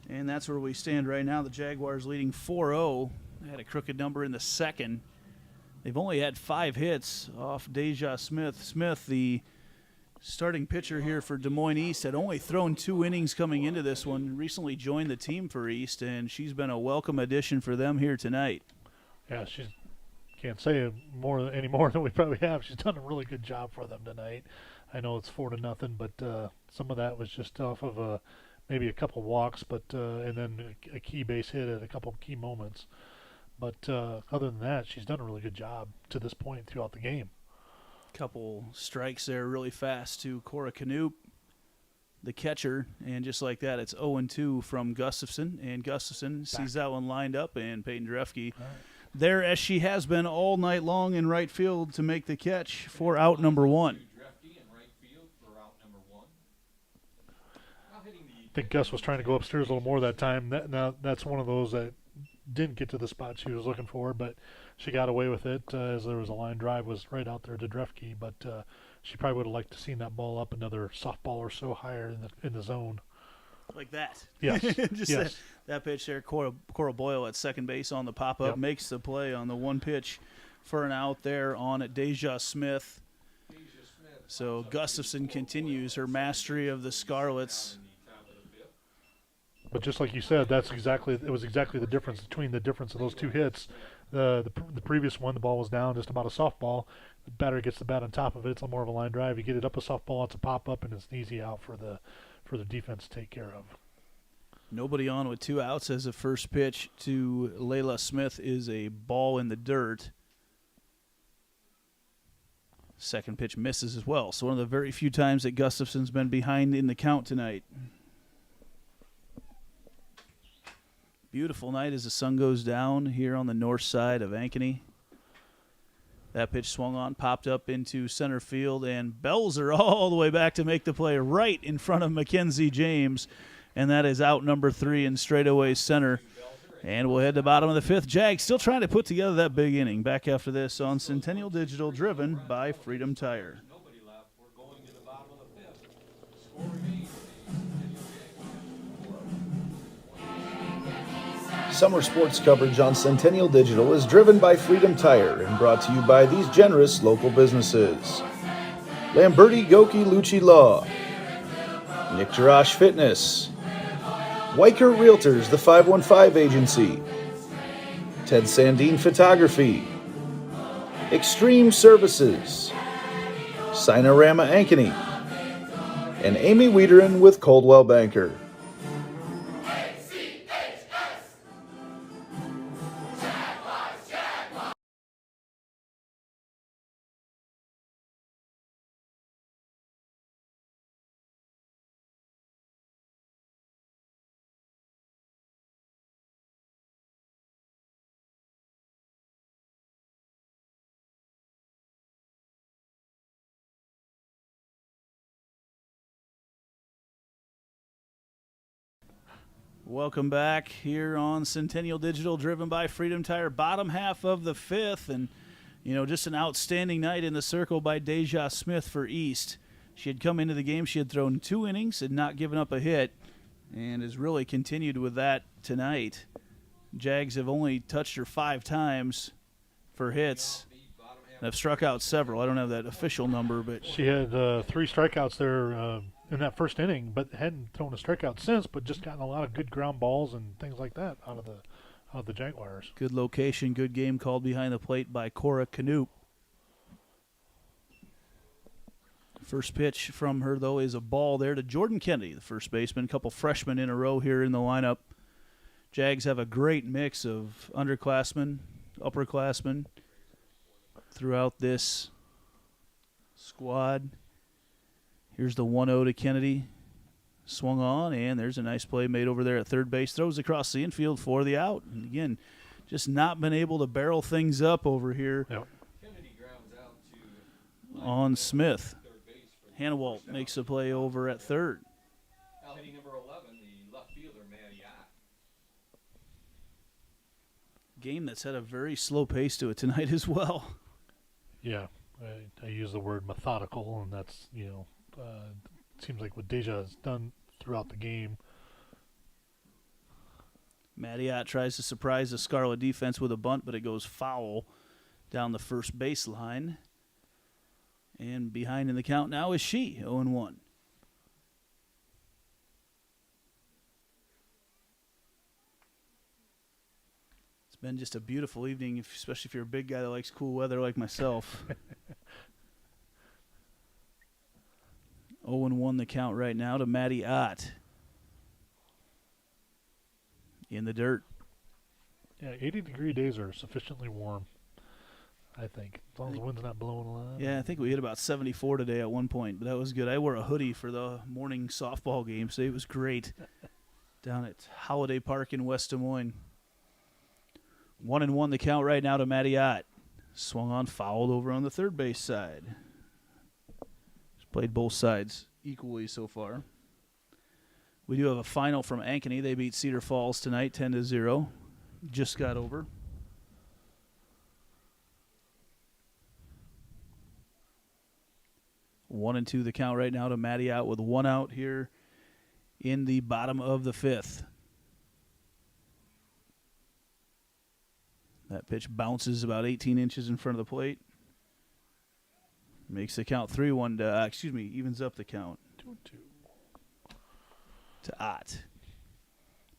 And that's where we stand right now. The Jaguars leading 4-0. They had a crooked number in the 2nd. They've only had 5 hits off Deja Smith. Smith, the starting pitcher here for Des Moines East, had only thrown 2 innings coming into this one. Recently joined the team for East, and she's been a welcome addition for them here tonight. Yeah, she can't say any more than we probably have. She's done a really good job for them tonight. I know it's 4-0, but some of that was just off of maybe a couple walks, but and then a key base hit at a couple key moments. But other than that, she's done a really good job to this point throughout the game. Couple strikes there really fast to Cora Canoop, the catcher, and just like that, it's 0-2 from Gustafson, and Gustafson sees that one lined up, and Peyton Drefke there as she has been all night long in right field to make the catch for out number 1. I think Gus was trying to go upstairs a little more that time. That's one of those that didn't get to the spot she was looking for, but she got away with it as there was a line drive was right out there to Drefke, but she probably would have liked to seen that ball up another softball or so higher in the zone. Like that. Yes. Just Yes. that pitch there. Cora Boyle at second base on the pop-up Yep. makes the play on the one pitch for an out there on Deja Smith. So Gustafson continues her mastery of the Scarlets. But just like you said, it was exactly the difference between the difference of those two hits. The previous one, the ball was down just about a softball. The batter gets the bat on top of it. It's more of a line drive. You get it up a softball, it's a pop up, and it's an easy out for the defense to take care of. Nobody on with 2 outs as the first pitch to Layla Smith is a ball in the dirt. Second pitch misses as well. So one of the very few times that Gustafson's been behind in the count tonight. Beautiful night as the sun goes down here on the north side of Ankeny. That pitch swung on, popped up into center field, and Belzer all the way back to make the play right in front of Mackenzie James. And that is out number 3 in straightaway center. And we'll head to bottom of the 5th. Jags still trying to put together that big inning. Back after this on Centennial Digital, driven by Freedom Tire. Summer sports coverage on Centennial Digital is driven by Freedom Tire and brought to you by these generous local businesses: Lamberti Goki Lucci Law, Nick Jarash Fitness, Weichert Realtors, the 515 Agency, Ted Sandine Photography, Extreme Services, Sinorama Ankeny, and Amy Wiederin with Coldwell Banker. Welcome back here on Centennial Digital, driven by Freedom Tire. Bottom half of the 5th, and just an outstanding night in the circle by Deja Smith for East. She had come into the game, she had thrown 2 innings, had not given up a hit, and has really continued with that tonight. Jags have only touched her 5 times for hits and have struck out several. I don't have that official number, but She had 3 strikeouts there in that first inning, but hadn't thrown a strikeout since, but just gotten a lot of good ground balls and things like that out of the Jaguars. good location, good game called behind the plate by Cora Canoop. First pitch from her, though, is a ball there to Jordan Kennedy, the first baseman. A couple freshmen in a row here in the lineup. Jags have a great mix of underclassmen, upperclassmen throughout this squad. Here's the 1-0 to Kennedy. Swung on, and there's a nice play made over there at third base. Throws across the infield for the out. And again, just not been able to barrel things up over here on Smith. Hannawalt makes a play over at third. Now hitting number 11, the left fielder, Maddie Ott. Game that's had a very slow pace to it tonight as well. Yeah, I use the word methodical, and that's, seems like what Deja has done throughout the game. Mattiot tries to surprise the Scarlet defense with a bunt, but it goes foul down the first baseline. And behind in the count now is she, 0-1. It's been just a beautiful evening, especially if you're a big guy that likes cool weather like myself. 0-1 the count right now to Maddie Ott. In the dirt. Yeah, 80-degree days are sufficiently warm, I think, as long as the wind's not blowing a lot. Yeah, I think we hit about 74 today at one point, but that was good. I wore a hoodie for the morning softball game, so it was great down at Holiday Park in West Des Moines. 1-1 the count right now to Maddie Ott. Swung on, fouled over on the third base side. Just played both sides equally so far. We do have a final from Ankeny. They beat Cedar Falls tonight, 10-0. Just got over. One and two the count right now to Maddie Ott with 1 out here in the bottom of the 5th. That pitch bounces about 18 inches in front of the plate. Makes the count 3-1 evens up the count. 2-2. To Ott.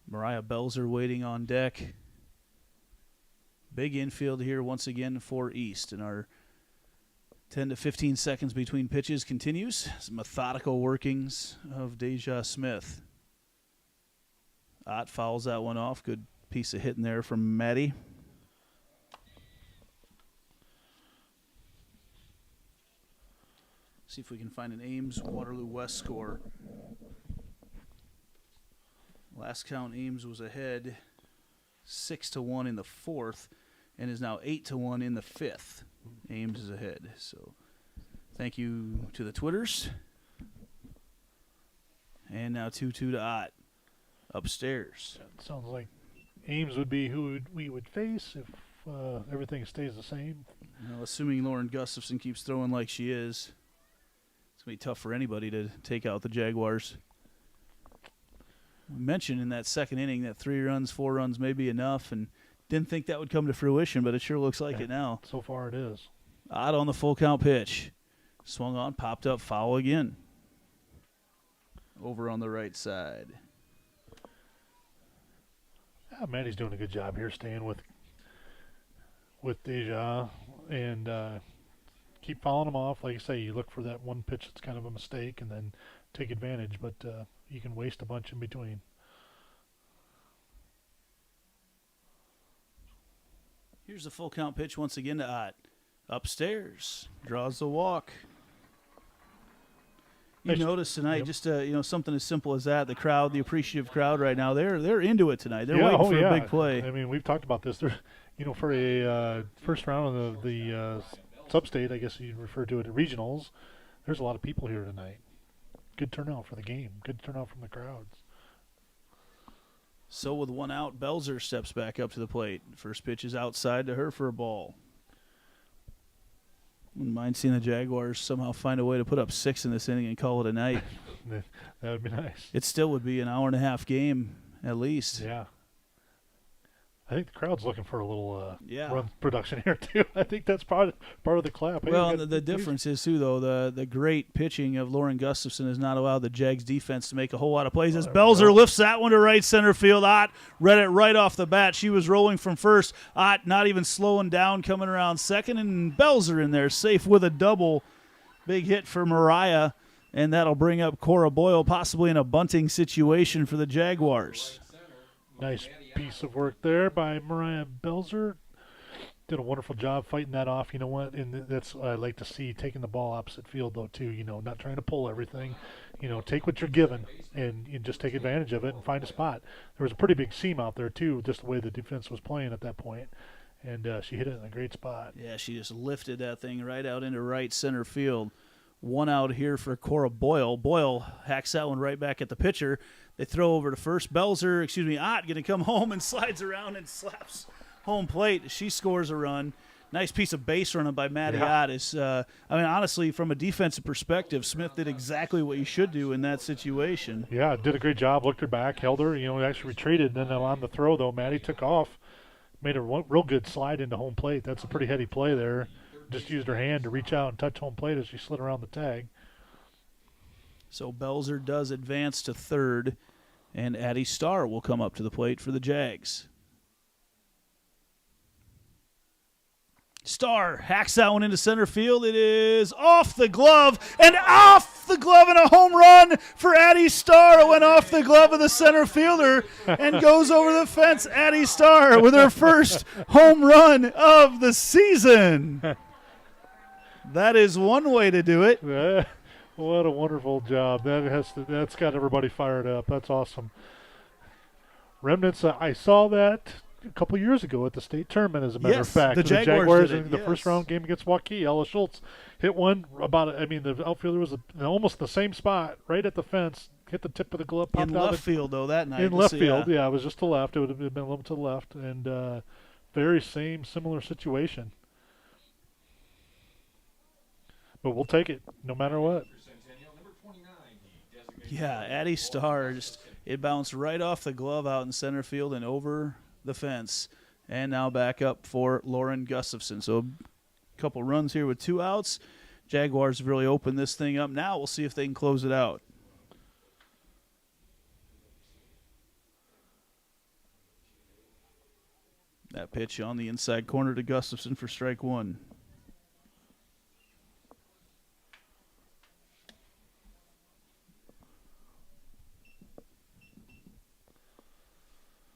Mariah Belzer waiting on deck. Big infield here once again for East. And our 10 to 15 seconds between pitches continues. Some methodical workings of Deja Smith. Ott fouls that one off. Good piece of hitting there from Maddie. See if we can find an Ames Waterloo West score. Last count, Ames was ahead 6-1 in the 4th and is now 8-1 in the 5th. Ames is ahead. So thank you to the Twitters. And now 2-2 to Ott. Upstairs. That sounds like Ames would be who we would face if everything stays the same. Well, assuming Lauren Gustafson keeps throwing like she is, it's going to be tough for anybody to take out the Jaguars. We mentioned in that second inning that 3 runs, 4 runs may be enough, and didn't think that would come to fruition, but it sure looks like it now. So far it is. Ott on the full count pitch. Swung on, popped up, foul again. Over on the right side. Yeah, Maddie's doing a good job here staying with Deja and keep fouling them off. Like you say, you look for that one pitch that's kind of a mistake and then take advantage, but you can waste a bunch in between. Here's the full count pitch once again to Ott. Upstairs. Draws the walk. You notice tonight, Yep. just something as simple as that. The crowd, the appreciative crowd right now, they're into it tonight. They're waiting for a big play. I mean, we've talked about this. There, for a first round of the sub-state, I guess you refer to it at regionals. There's a lot of people here tonight. Good turnout for the game. Good turnout from the crowds. So with one out, Belzer steps back up to the plate. First pitch is outside to her for a ball. Wouldn't mind seeing the Jaguars somehow find a way to put up 6 in this inning and call it a night. That would be nice. It still would be an hour-and-a-half game at least. Yeah. I think the crowd's looking for a little Yeah. run production here, too. I think that's part of the clap. Hey, Well, we got- the difference is, too, though, the great pitching of Lauren Gustafson has not allowed the Jags defense to make a whole lot of plays. As Belzer lifts that one to right center field, Ott read it right off the bat. She was rolling from first. Ott not even slowing down, coming around second, and Belzer in there, safe with a double. Big hit for Mariah, and that'll bring up Cora Boyle, possibly in a bunting situation for the Jaguars. Nice piece of work there by Mariah Belzer. Did a wonderful job fighting that off. You know what? And that's what I like to see, taking the ball opposite field, though, too. Not trying to pull everything. Take what you're given and you just take advantage of it and find a spot. There was a pretty big seam out there, too, just the way the defense was playing at that point. And she hit it in a great spot. Yeah, she just lifted that thing right out into right center field. One out here for Cora Boyle. Boyle hacks that one right back at the pitcher. They throw over to first. Ott going to come home and slides around and slaps home plate. She scores a run. Nice piece of base running by Maddie Ott. Honestly, from a defensive perspective, Smith did exactly what you should do in that situation. Yeah, did a great job. Looked her back, held her. Actually retreated. And then on the throw, though, Maddie took off. Made a real good slide into home plate. That's a pretty heady play there. Just used her hand to reach out and touch home plate as she slid around the tag. So Belzer does advance to third, and Addie Starr will come up to the plate for the Jags. Starr hacks that one into center field. It is off the glove, and a home run for Addie Starr. It went off the glove of the center fielder and goes over the fence. Addie Starr with her first home run of the season. That is one way to do it. What a wonderful job. That's got everybody fired up. That's awesome. Remnants, I saw that a couple years ago at the state tournament, as a matter of fact. The Jaguars did it, in the first round game against Waukee, Ella Schultz hit one the outfielder was in almost the same spot, right at the fence, hit the tip of the glove. In left field, though, that night. In left field, yeah. It was just to the left. It would have been a little to the left. And very similar situation. But we'll take it, no matter what. Yeah, Addie Starr, it bounced right off the glove out in center field and over the fence. And now back up for Lauren Gustafson. So a couple runs here with 2 outs. Jaguars have really opened this thing up. Now we'll see if they can close it out. That pitch on the inside corner to Gustafson for strike 1.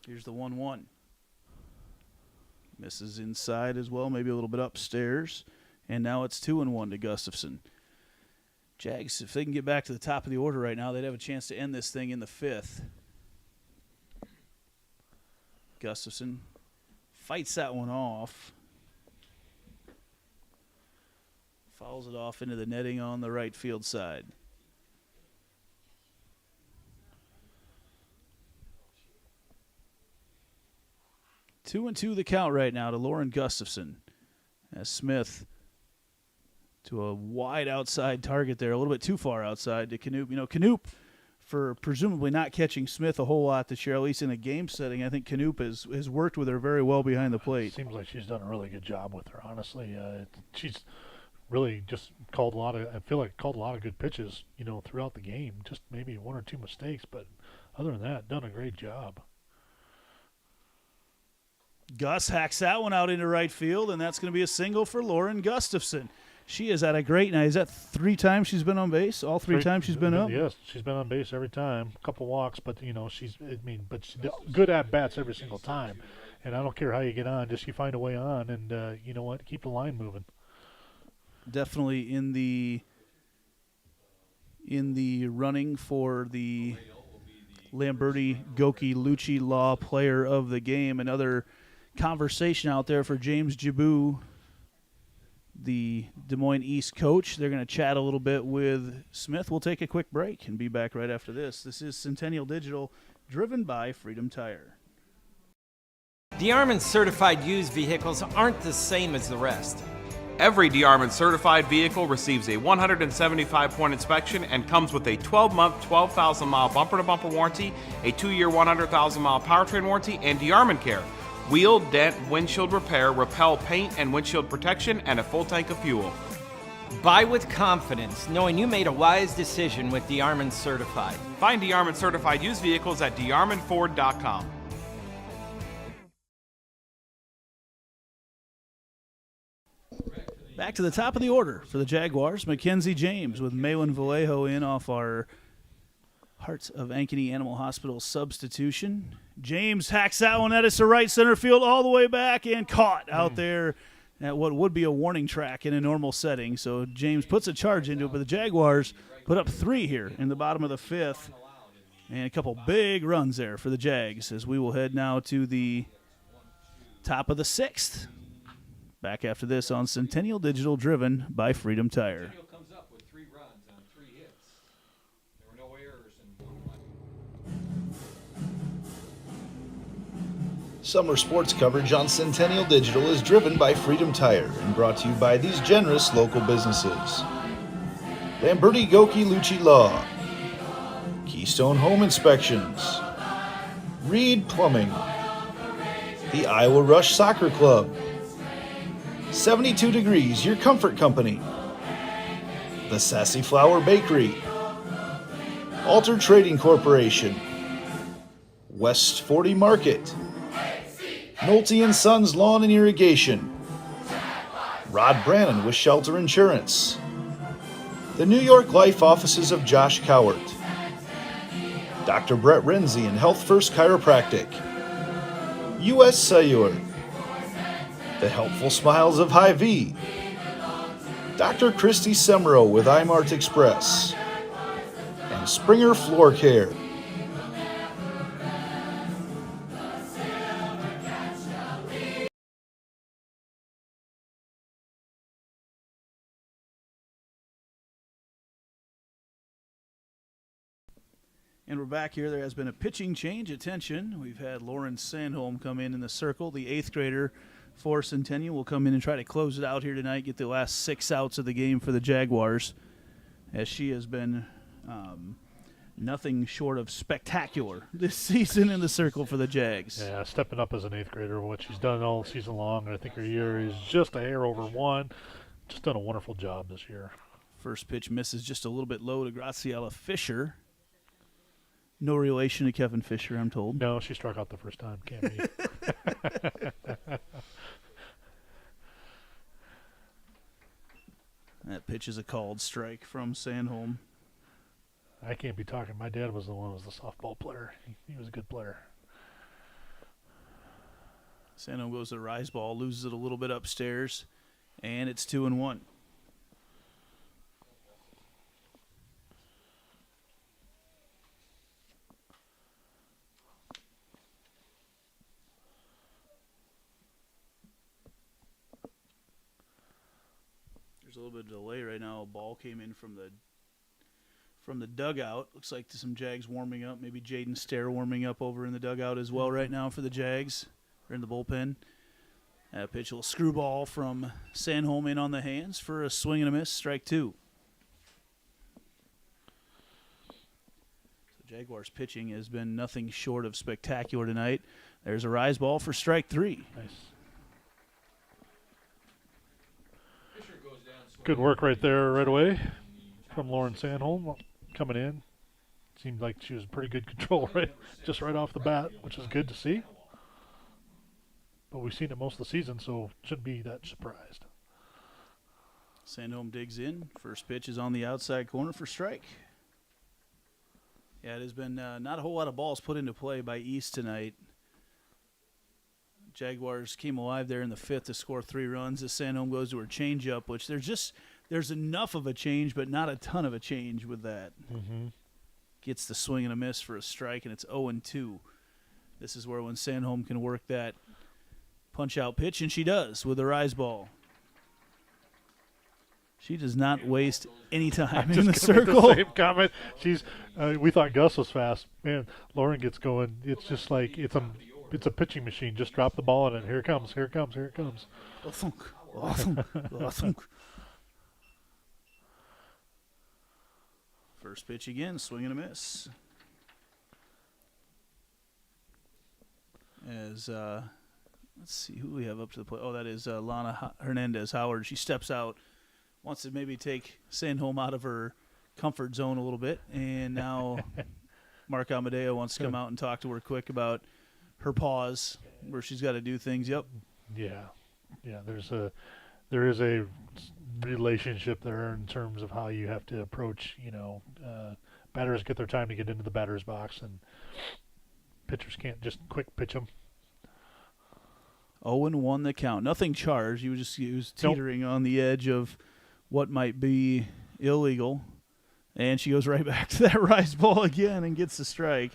Here's the 1-1. Misses inside as well, maybe a little bit upstairs. And now it's 2-1 to Gustafson. Jags, if they can get back to the top of the order right now, they'd have a chance to end this thing in the 5th. Gustafson fights that one off. Fouls it off into the netting on the right field side. Two and 2 the count right now to Lauren Gustafson. As Smith to a wide outside target there, a little bit too far outside to Knoop. You know, Knoop, for presumably not catching Smith a whole lot this year, at least in a game setting, I think Knoop has worked with her very well behind the plate. Seems like she's done a really good job with her, honestly. She's really just called a lot of good pitches, you know, throughout the game. Just maybe 1 or 2 mistakes, but other than that, done a great job. Gus hacks that one out into right field, and that's going to be a single for Lauren Gustafson. She is at a great night. Is that 3 times she's been on base? All 3 times she's been up? Yes, she's been on base every time. A couple walks, but, you know, she's good at-bats every single time. And I don't care how you get on, just you find a way on, and you know what, keep the line moving. Definitely in the running for the Lamberti Goki Lucci Law Player of the Game. Another conversation out there for James Jabu, the Des Moines East coach. They're going to chat a little bit with Smith. We'll take a quick break and be back right after this. This is Centennial Digital, driven by Freedom Tire. DeArmond certified used vehicles aren't the same as the rest. Every DeArmond certified vehicle receives a 175-point inspection and comes with a 12-month, 12,000-mile bumper-to-bumper warranty, a 2-year, 100,000-mile powertrain warranty, and DeArmond Care. Wheel, dent, windshield repair, repel paint and windshield protection, and a full tank of fuel. Buy with confidence, knowing you made a wise decision with DeArmond Certified. Find DeArmond certified used vehicles at DeArmondFord.com. Back to the top of the order for the Jaguars. Mackenzie James with Malin Vallejo in off our Hearts of Ankeny Animal Hospital substitution. James hacks that one at us to right center field all the way back and caught out there at what would be a warning track in a normal setting. So James puts a charge into it, but the Jaguars put up 3 here in the bottom of the 5th. And a couple big runs there for the Jags as we will head now to the top of the 6th. Back after this on Centennial Digital, driven by Freedom Tire. Centennial comes up with 3 runs on 3 hits. There were no errors and 1 Summer sports coverage on Centennial Digital is driven by Freedom Tire and brought to you by these generous local businesses. Lamberti Goki Lucci Law, Keystone Home Inspections, Reed Plumbing, the Iowa Rush Soccer Club, 72 Degrees, your comfort company, the Sassy Flower Bakery, Alter Trading Corporation, West 40 Market, Nolte & Sons Lawn and Irrigation, Rod Brannon with Shelter Insurance, the New York Life Offices of Josh Cowart, Dr. Brett Renzi and Health First Chiropractic, IGHSAU, the Helpful Smiles of Hy-Vee, Dr. Christy Semro with iMart Express, and Springer Floor Care. And we're back here. There has been a pitching change. Attention. We've had Lauren Sandholm come in the circle. The 8th grader for Centennial will come in and try to close it out here tonight, get the last 6 outs of the game for the Jaguars, as she has been nothing short of spectacular this season in the circle for the Jags. Yeah, stepping up as an 8th grader, what she's done all season long. I think her year is just a hair over 1. Just done a wonderful job this year. First pitch misses just a little bit low to Graciela Fisher. No relation to Kevin Fisher, I'm told. No, she struck out the first time. Can't be. That pitch is a called strike from Sandholm. I can't be talking. My dad was the one who was the softball player. He was a good player. Sandholm goes to the rise ball, loses it a little bit upstairs, and it's 2-1. There's a little bit of delay right now. A ball came in from the dugout. Looks like some Jags warming up. Maybe Jaden Stair warming up over in the dugout as well right now for the Jags. Or in the bullpen. Pitch, a little screwball from Sandholm in on the hands for a swing and a miss. Strike 2. So Jaguars pitching has been nothing short of spectacular tonight. There's a rise ball for strike 3. Nice. Good work right there right away from Lauren Sandholm coming in. Seemed like she was in pretty good control just right off the bat, which is good to see. But we've seen it most of the season, so shouldn't be that surprised. Sandholm digs in. First pitch is on the outside corner for strike. Yeah, it has been not a whole lot of balls put into play by East tonight. Jaguars came alive there in the 5th to score 3 runs as Sandholm goes to her changeup, which there's enough of a change, but not a ton of a change with that. Mm-hmm. Gets the swing and a miss for a strike, and it's 0-2. This is where when Sandholm can work that punch-out pitch, and she does with a rise ball. She does not waste any time in the circle. The same comment. We thought Gus was fast. Man, Lauren gets going. It's just like it's a pitching machine. Just drop the ball in it. Here it comes. Here it comes. Here it comes. First pitch again, swing and a miss. As let's see who we have up to the plate. Oh, that is Lana Hernandez Howard. She steps out, wants to maybe take Sandholm out of her comfort zone a little bit, and now Mark Amadeo wants to come out and talk to her quick about her pause, where she's got to do things. Yep. Yeah. There is a relationship there in terms of how you have to approach. Batters get their time to get into the batter's box, and pitchers can't just quick pitch them. 0-1 the count. Nothing charged. He was teetering on the edge of what might be illegal. And she goes right back to that rise ball again and gets the strike.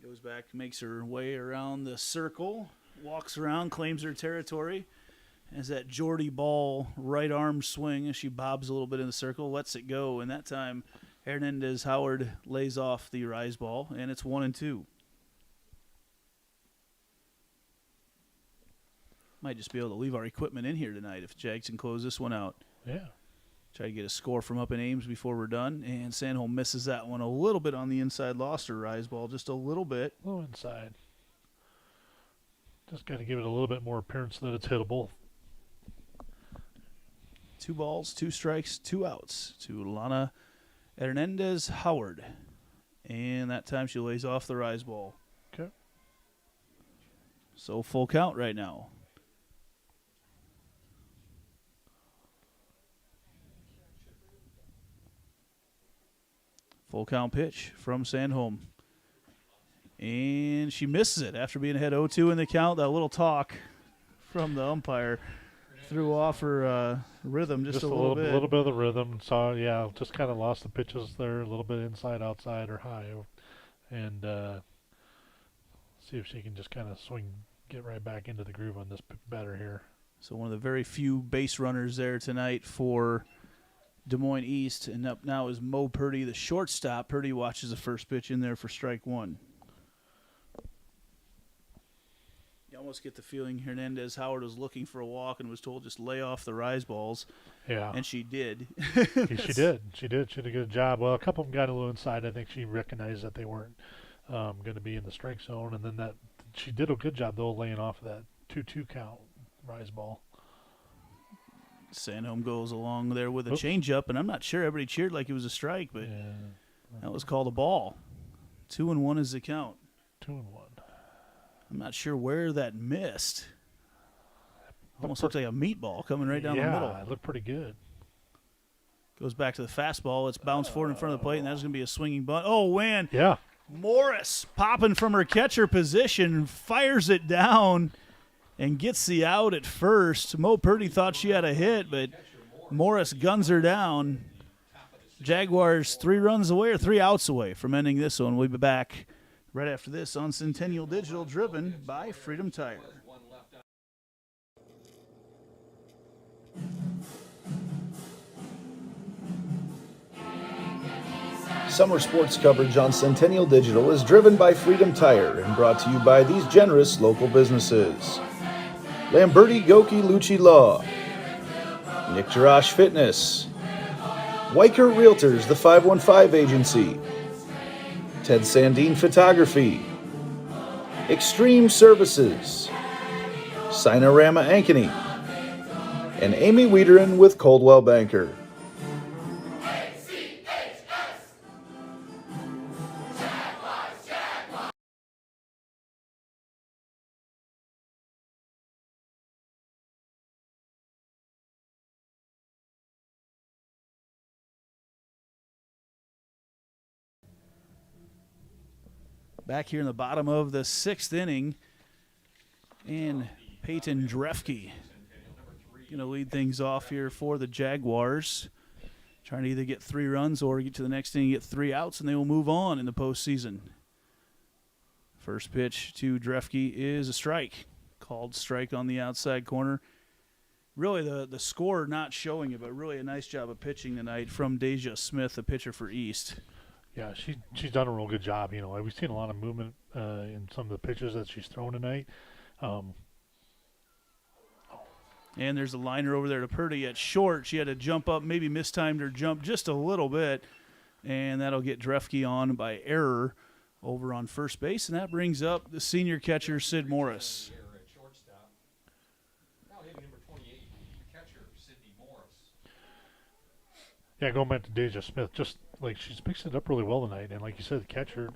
Goes back, makes her way around the circle, walks around, claims her territory. As that Jordy ball right arm swing as she bobs a little bit in the circle, lets it go. And that time, Hernandez Howard lays off the rise ball, and it's 1-2. Might just be able to leave our equipment in here tonight if Jags can close this one out. Yeah. Try to get a score from up in Ames before we're done. And Sandholm misses that one a little bit on the inside. Lost her rise ball just a little bit. A little inside. Just got to give it a little bit more appearance that it's hittable. 2 balls, 2 strikes, 2 outs to Lana Hernandez Howard. And that time she lays off the rise ball. Okay. So full count right now. Full count pitch from Sandholm. And she misses it after being ahead 0-2 in the count. That little talk from the umpire threw off her rhythm just a little bit. A little bit of the rhythm. So, just kind of lost the pitches there, a little bit inside, outside, or high. And see if she can just kind of get right back into the groove on this batter here. So one of the very few base runners there tonight for Des Moines East. And up now is Mo Purdy, the shortstop. Purdy watches the first pitch in there for strike 1. almost get the feeling Hernandez Howard was looking for a walk and was told just lay off the rise balls. Yeah. And she did. She did. She did a good job. Well, a couple of them got a little inside. I think she recognized that they weren't going to be in the strike zone. And then that she did a good job, though, laying off that 2-2 count rise ball. Sanholm goes along there with a changeup, and I'm not sure everybody cheered like it was a strike, but that was called a ball. 2-1 is the count. 2-1. I'm not sure where that missed. Almost looks like a meatball coming right down the middle. Yeah, it looked pretty good. Goes back to the fastball. It's bounced forward in front of the plate, and that's going to be a swinging bunt. Oh, man. Yeah. Morris popping from her catcher position, fires it down, and gets the out at first. Mo Purdy thought she had a hit, but Morris guns her down. Jaguars 3 runs away or 3 outs away from ending this one. We'll be back right after this on Centennial Digital, driven by Freedom Tire. Summer sports coverage on Centennial Digital is driven by Freedom Tire and brought to you by these generous local businesses: Lamberti Goki Lucci Law, Nick Jarash Fitness, Weicker Realtors, the 515 Agency, Ted Sandine Photography, Extreme Services, Sinorama Ankeny, and Amy Wiederin with Coldwell Banker. Back here in the bottom of the 6th inning, and Peyton Drefke going to lead things off here for the Jaguars, trying to either get 3 runs or get to the next inning and get 3 outs, and they will move on in the postseason. First pitch to Drefke is a strike, called strike on the outside corner. Really the score not showing it, but really a nice job of pitching tonight from Deja Smith, the pitcher for East. Yeah, she's done a real good job. You know, we've seen a lot of movement in some of the pitches that she's thrown tonight. And there's a liner over there to Purdy at short. She had to jump up, maybe mistimed her jump just a little bit, and that'll get Drefke on by error over on first base, and that brings up the senior catcher, Sid Morris. Yeah, going back to Deja Smith, just like she's mixed it up really well tonight, and like you said, the catcher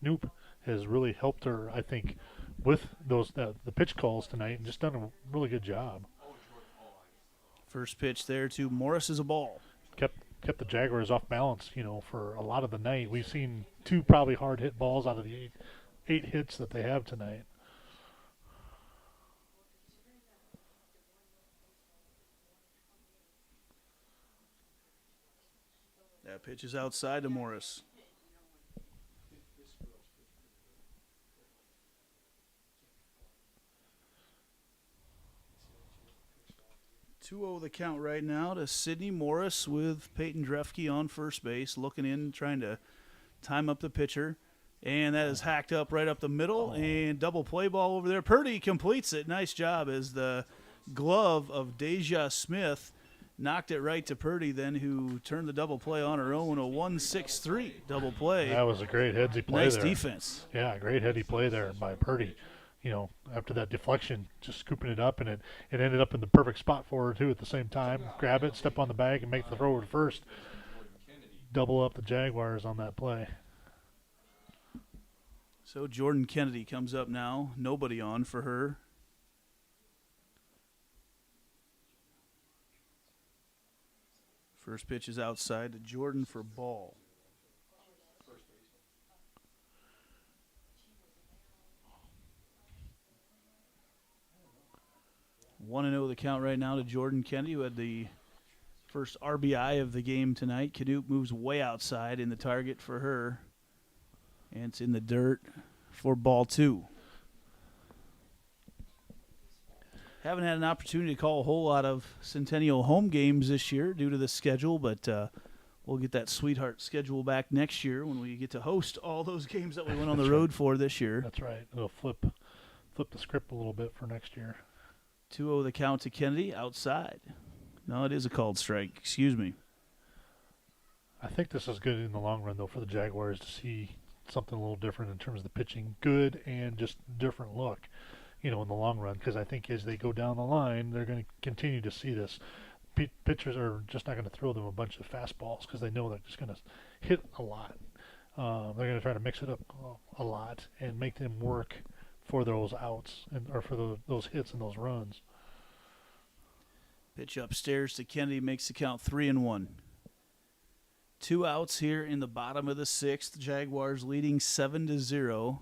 Noop has really helped her, I think, with those the pitch calls tonight, and just done a really good job. First pitch there to Morris is a ball. Kept the Jaguars off balance, you know, for a lot of the night. We've seen 2 probably hard hit balls out of the 8 hits that they have tonight. That pitch is outside to Morris. (2-0) the count right now to Sydney Morris with Peyton Drefke on first base, looking in, trying to time up the pitcher. And that is hacked up right up the middle, and double play ball over there. Purdy completes it. Nice job as the glove of Deja Smith knocked it right to Purdy, then, who turned the double play on her own, a 1-6-3 double play. That was a great headsy play nice there. Nice defense. Yeah, great heady play there by Purdy. You know, after that deflection, just scooping it up, and it ended up in the perfect spot for her, too, at the same time. Grab it, step on the bag, and make the throw to first. Double up the Jaguars on that play. So Jordan Kennedy comes up now. Nobody on for her. First pitch is outside to Jordan for ball. One 1-0 the count right now to Jordan Kennedy, who had the first RBI of the game tonight. Canoop moves way outside in the target for her. And it's in the dirt for ball 2. Haven't had an opportunity to call a whole lot of Centennial home games this year due to the schedule, but we'll get that sweetheart schedule back next year when we get to host all those games that we went on the road for this year. That's right. We'll flip flip the script a little bit for next year. 2-0 the count to Kennedy outside. No, it is a called strike. Excuse me. I think this is good in the long run, though, for the Jaguars to see something a little different in terms of the pitching. Good and just different look, in the long run, because I think as they go down the line, they're going to continue to see this. Pitchers are just not going to throw them a bunch of fastballs because they know they're just going to hit a lot. They're going to try to mix it up a lot and make them work for those outs or for those hits and those runs. Pitch upstairs to Kennedy makes the count 3-1. 2 outs here in the bottom of the 6th. Jaguars leading 7-0.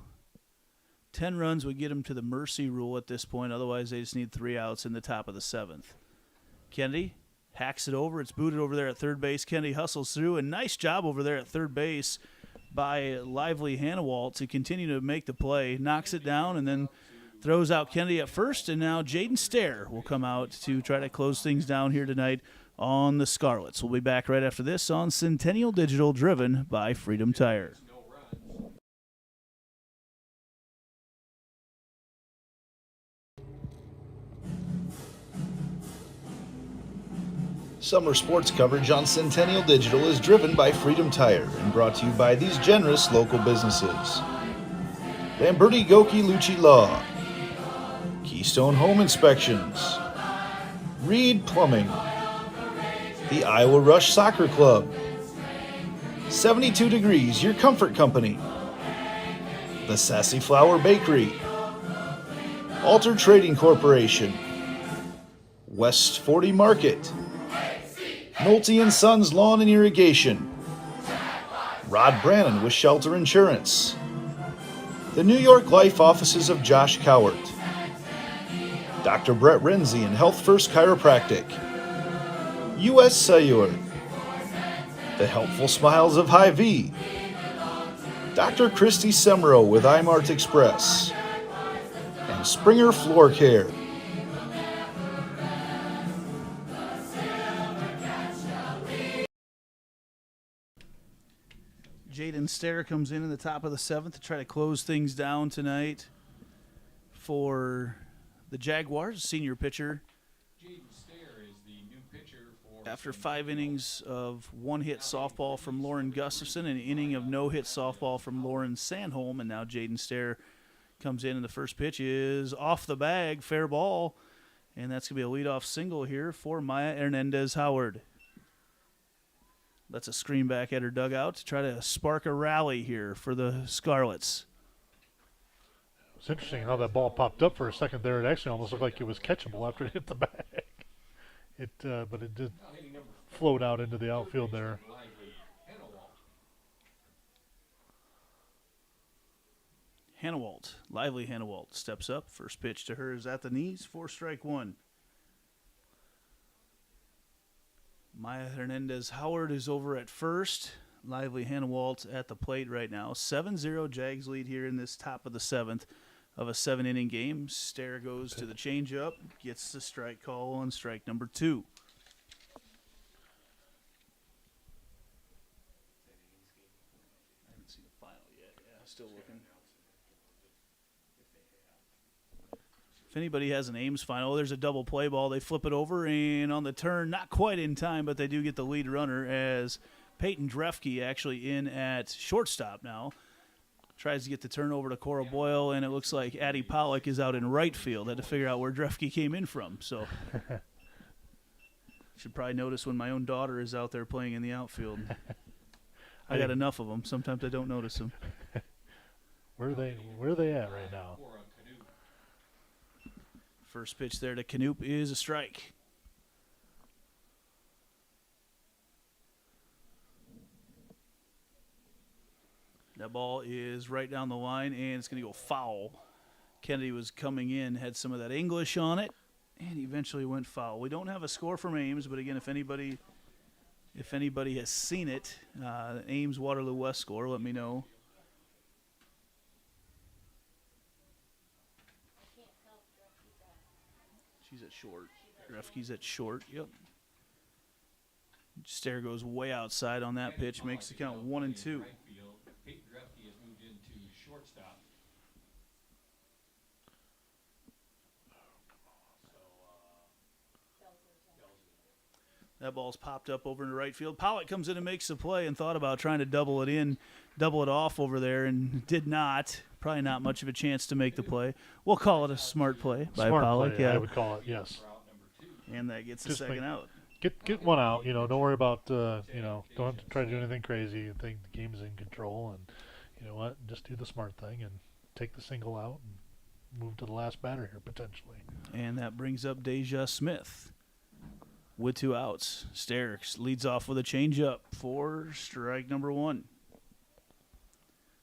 10 runs would get them to the mercy rule at this point. Otherwise, they just need 3 outs in the top of the 7th. Kennedy hacks it over. It's booted over there at third base. Kennedy hustles through. And nice job over there at third base by Lively Hannawalt to continue to make the play. Knocks it down and then throws out Kennedy at first. And now Jaden Stair will come out to try to close things down here tonight on the Scarlets. We'll be back right after this on Centennial Digital, driven by Freedom Tire. Summer sports coverage on Centennial Digital is driven by Freedom Tire and brought to you by these generous local businesses. Lamberti Goki Lucci Law, Keystone Home Inspections, Reed Plumbing, the Iowa Rush Soccer Club, 72 Degrees, your comfort company, the Sassy Flower Bakery, Alter Trading Corporation, West 40 Market, Nolte & Sons Lawn and Irrigation, Rod Brannon with Shelter Insurance, the New York Life Offices of Josh Cowart, Dr. Brett Renzi and Health First Chiropractic, U.S. Cellular, the Helpful Smiles of Hy-Vee, Dr. Christy Semro with iMart Express, and Springer Floor Care. Jaden Stair comes in the top of the 7th to try to close things down tonight for the Jaguars. Senior pitcher. Jaden Stair is the new pitcher for... After 5 innings of one-hit softball from Lauren Gustafson, an inning of no-hit softball from Lauren Sandholm, and now Jaden Stair comes in, and the first pitch is off the bag, fair ball, and that's going to be a leadoff single here for Maya Hernandez-Howard. Let's a screen back at her dugout to try to spark a rally here for the Scarlets. It's interesting how that ball popped up for a second there. It actually almost looked like it was catchable after it hit the bag. But it did float out into the outfield there. Lively Hannawalt steps up. First pitch to her is at the knees for strike 1. Maya Hernandez-Howard is over at first. Lively Hannawalt at the plate right now. 7-0 Jags lead here in this top of the 7th of a 7-inning game. Stair goes to the changeup, gets the strike call on strike number 2. I haven't seen the final yet. Yeah, still looking. If anybody has an Ames final, there's a double play ball. They flip it over, and on the turn, not quite in time, but they do get the lead runner as Peyton Drefke actually in at shortstop now. Tries to get the turn over to Cora Boyle, and it looks like Addie Pollock is out in right field. Had to figure out where Drefke came in from. So should probably notice when my own daughter is out there playing in the outfield. I got enough of them. Sometimes I don't notice them. Where are they at right now? First pitch there to Canoop is a strike. That ball is right down the line, and it's going to go foul. Kennedy was coming in, had some of that English on it, and eventually went foul. We don't have a score from Ames, but again, if anybody has seen it, Ames Waterloo West score, let me know. She's at short. Drefke's at short. Yep. Stair goes way outside on that pitch, makes the count 1-2. Peyton Drefke has moved into shortstop. That ball's popped up over into right field. Pollock comes in and makes the play and thought about trying to double it off over there, and did not. Probably not much of a chance to make the play. We'll call it a smart play by Pollock. Play, yeah, I would call it, yes. And that gets the second out. Get one out. Don't worry about, don't have to try to do anything crazy. You think the game's in control, and you know what? Just do the smart thing and take the single out and move to the last batter here, potentially. And that brings up Deja Smith with 2 outs. Sterks leads off with a changeup for strike number 1.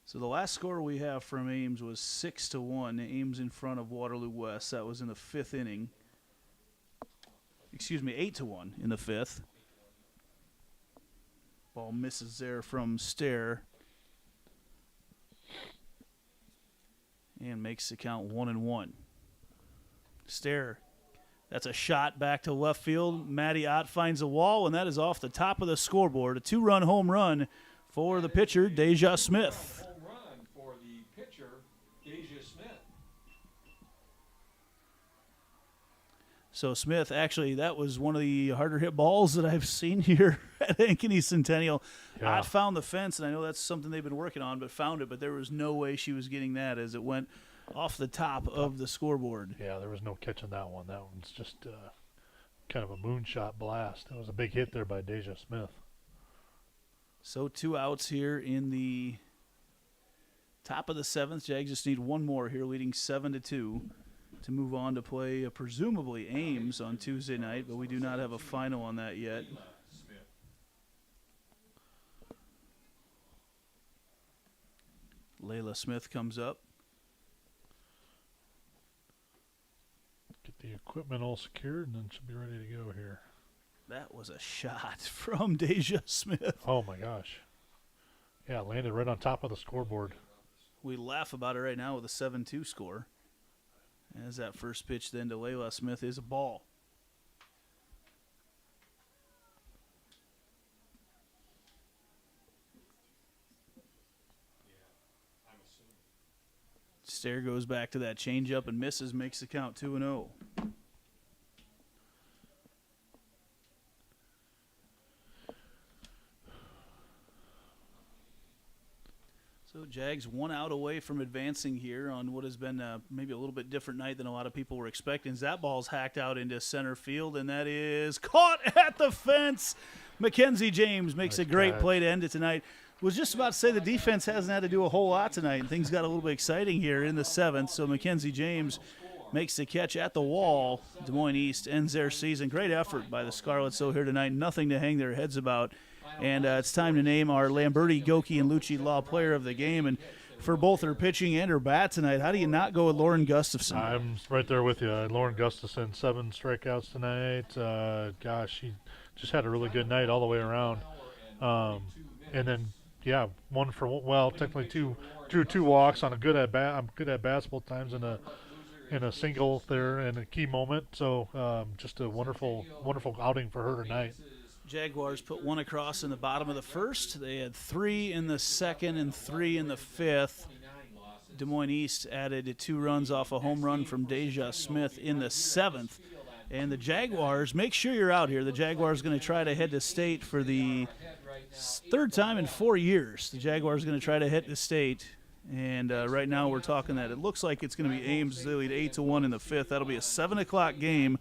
So the last score we have from Ames was 6-1. Ames in front of Waterloo West. That was in the 5th inning. 8-1 in the 5th. Ball misses there from Stair. And makes the count 1-1. Stair. That's a shot back to left field. Matty Ott finds a wall, and that is off the top of the scoreboard. A 2-run home run for the pitcher, Deja Smith. Home run for the pitcher, Deja Smith. So Smith, actually, that was one of the harder hit balls that I've seen here at Ankeny Centennial. Yeah. Ott found the fence, and I know that's something they've been working on, but found it. But there was no way she was getting that as it went off the top of the scoreboard. Yeah, there was no catching that one. That one's just kind of a moonshot blast. That was a big hit there by Deja Smith. So 2 outs here in the top of the 7th. Jags just need one more here, leading 7-2 to move on to play presumably Ames on Tuesday night, but we do not have a final on that yet. Layla Smith comes up. Get the equipment all secured, and then should be ready to go here. That was a shot from Deja Smith. Oh, my gosh. Yeah, landed right on top of the scoreboard. We laugh about it right now with a 7-2 score. As that first pitch then to Layla Smith is a ball. Stair goes back to that changeup and misses, makes the count 2-0. So Jags 1 out away from advancing here on what has been maybe a little bit different night than a lot of people were expecting. That ball's hacked out into center field, and that is caught at the fence. Mackenzie James makes a great play to end it tonight. Was just about to say the defense hasn't had to do a whole lot tonight, and things got a little bit exciting here in the 7th. So Mackenzie James makes the catch at the wall. Des Moines East ends their season. Great effort by the Scarlets so here tonight. Nothing to hang their heads about. And it's time to name our Lamberti, Goki, and Lucci Law player of the game. And for both her pitching and her bat tonight, how do you not go with Lauren Gustafson? I'm right there with you. Lauren Gustafson, 7 strikeouts tonight. Gosh, she just had a really good night all the way around. And then, yeah, technically drew 2 walks on a good at bats both times in a single there in a key moment. So just a wonderful outing for her tonight. Jaguars put 1 across in the bottom of the 1st. They had 3 in the 2nd and 3 in the 5th. Des Moines East added 2 runs off a home run from Deja Smith in the 7th. And the Jaguars, make sure you're out here. The Jaguars going to try to head to state for the 3rd time in 4 years. The Jaguars going to try to head to state. And right now we're talking that it looks like it's going to be Ames. They lead 8-1 in the 5th. That'll be a 7 o'clock game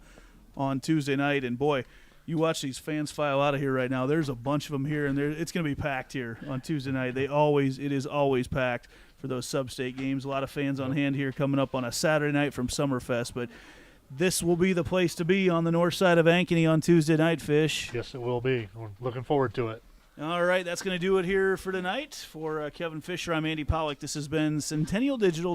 on Tuesday night. And, boy, you watch these fans file out of here right now. There's a bunch of them here, and it's going to be packed here on Tuesday night. It is always packed for those sub-state games. A lot of fans on hand here coming up on a Saturday night from Summerfest, but this will be the place to be on the north side of Ankeny on Tuesday night, Fish. Yes, it will be. We're looking forward to it. All right, that's going to do it here for tonight. For Kevin Fisher, I'm Andy Pollock. This has been Centennial Digital.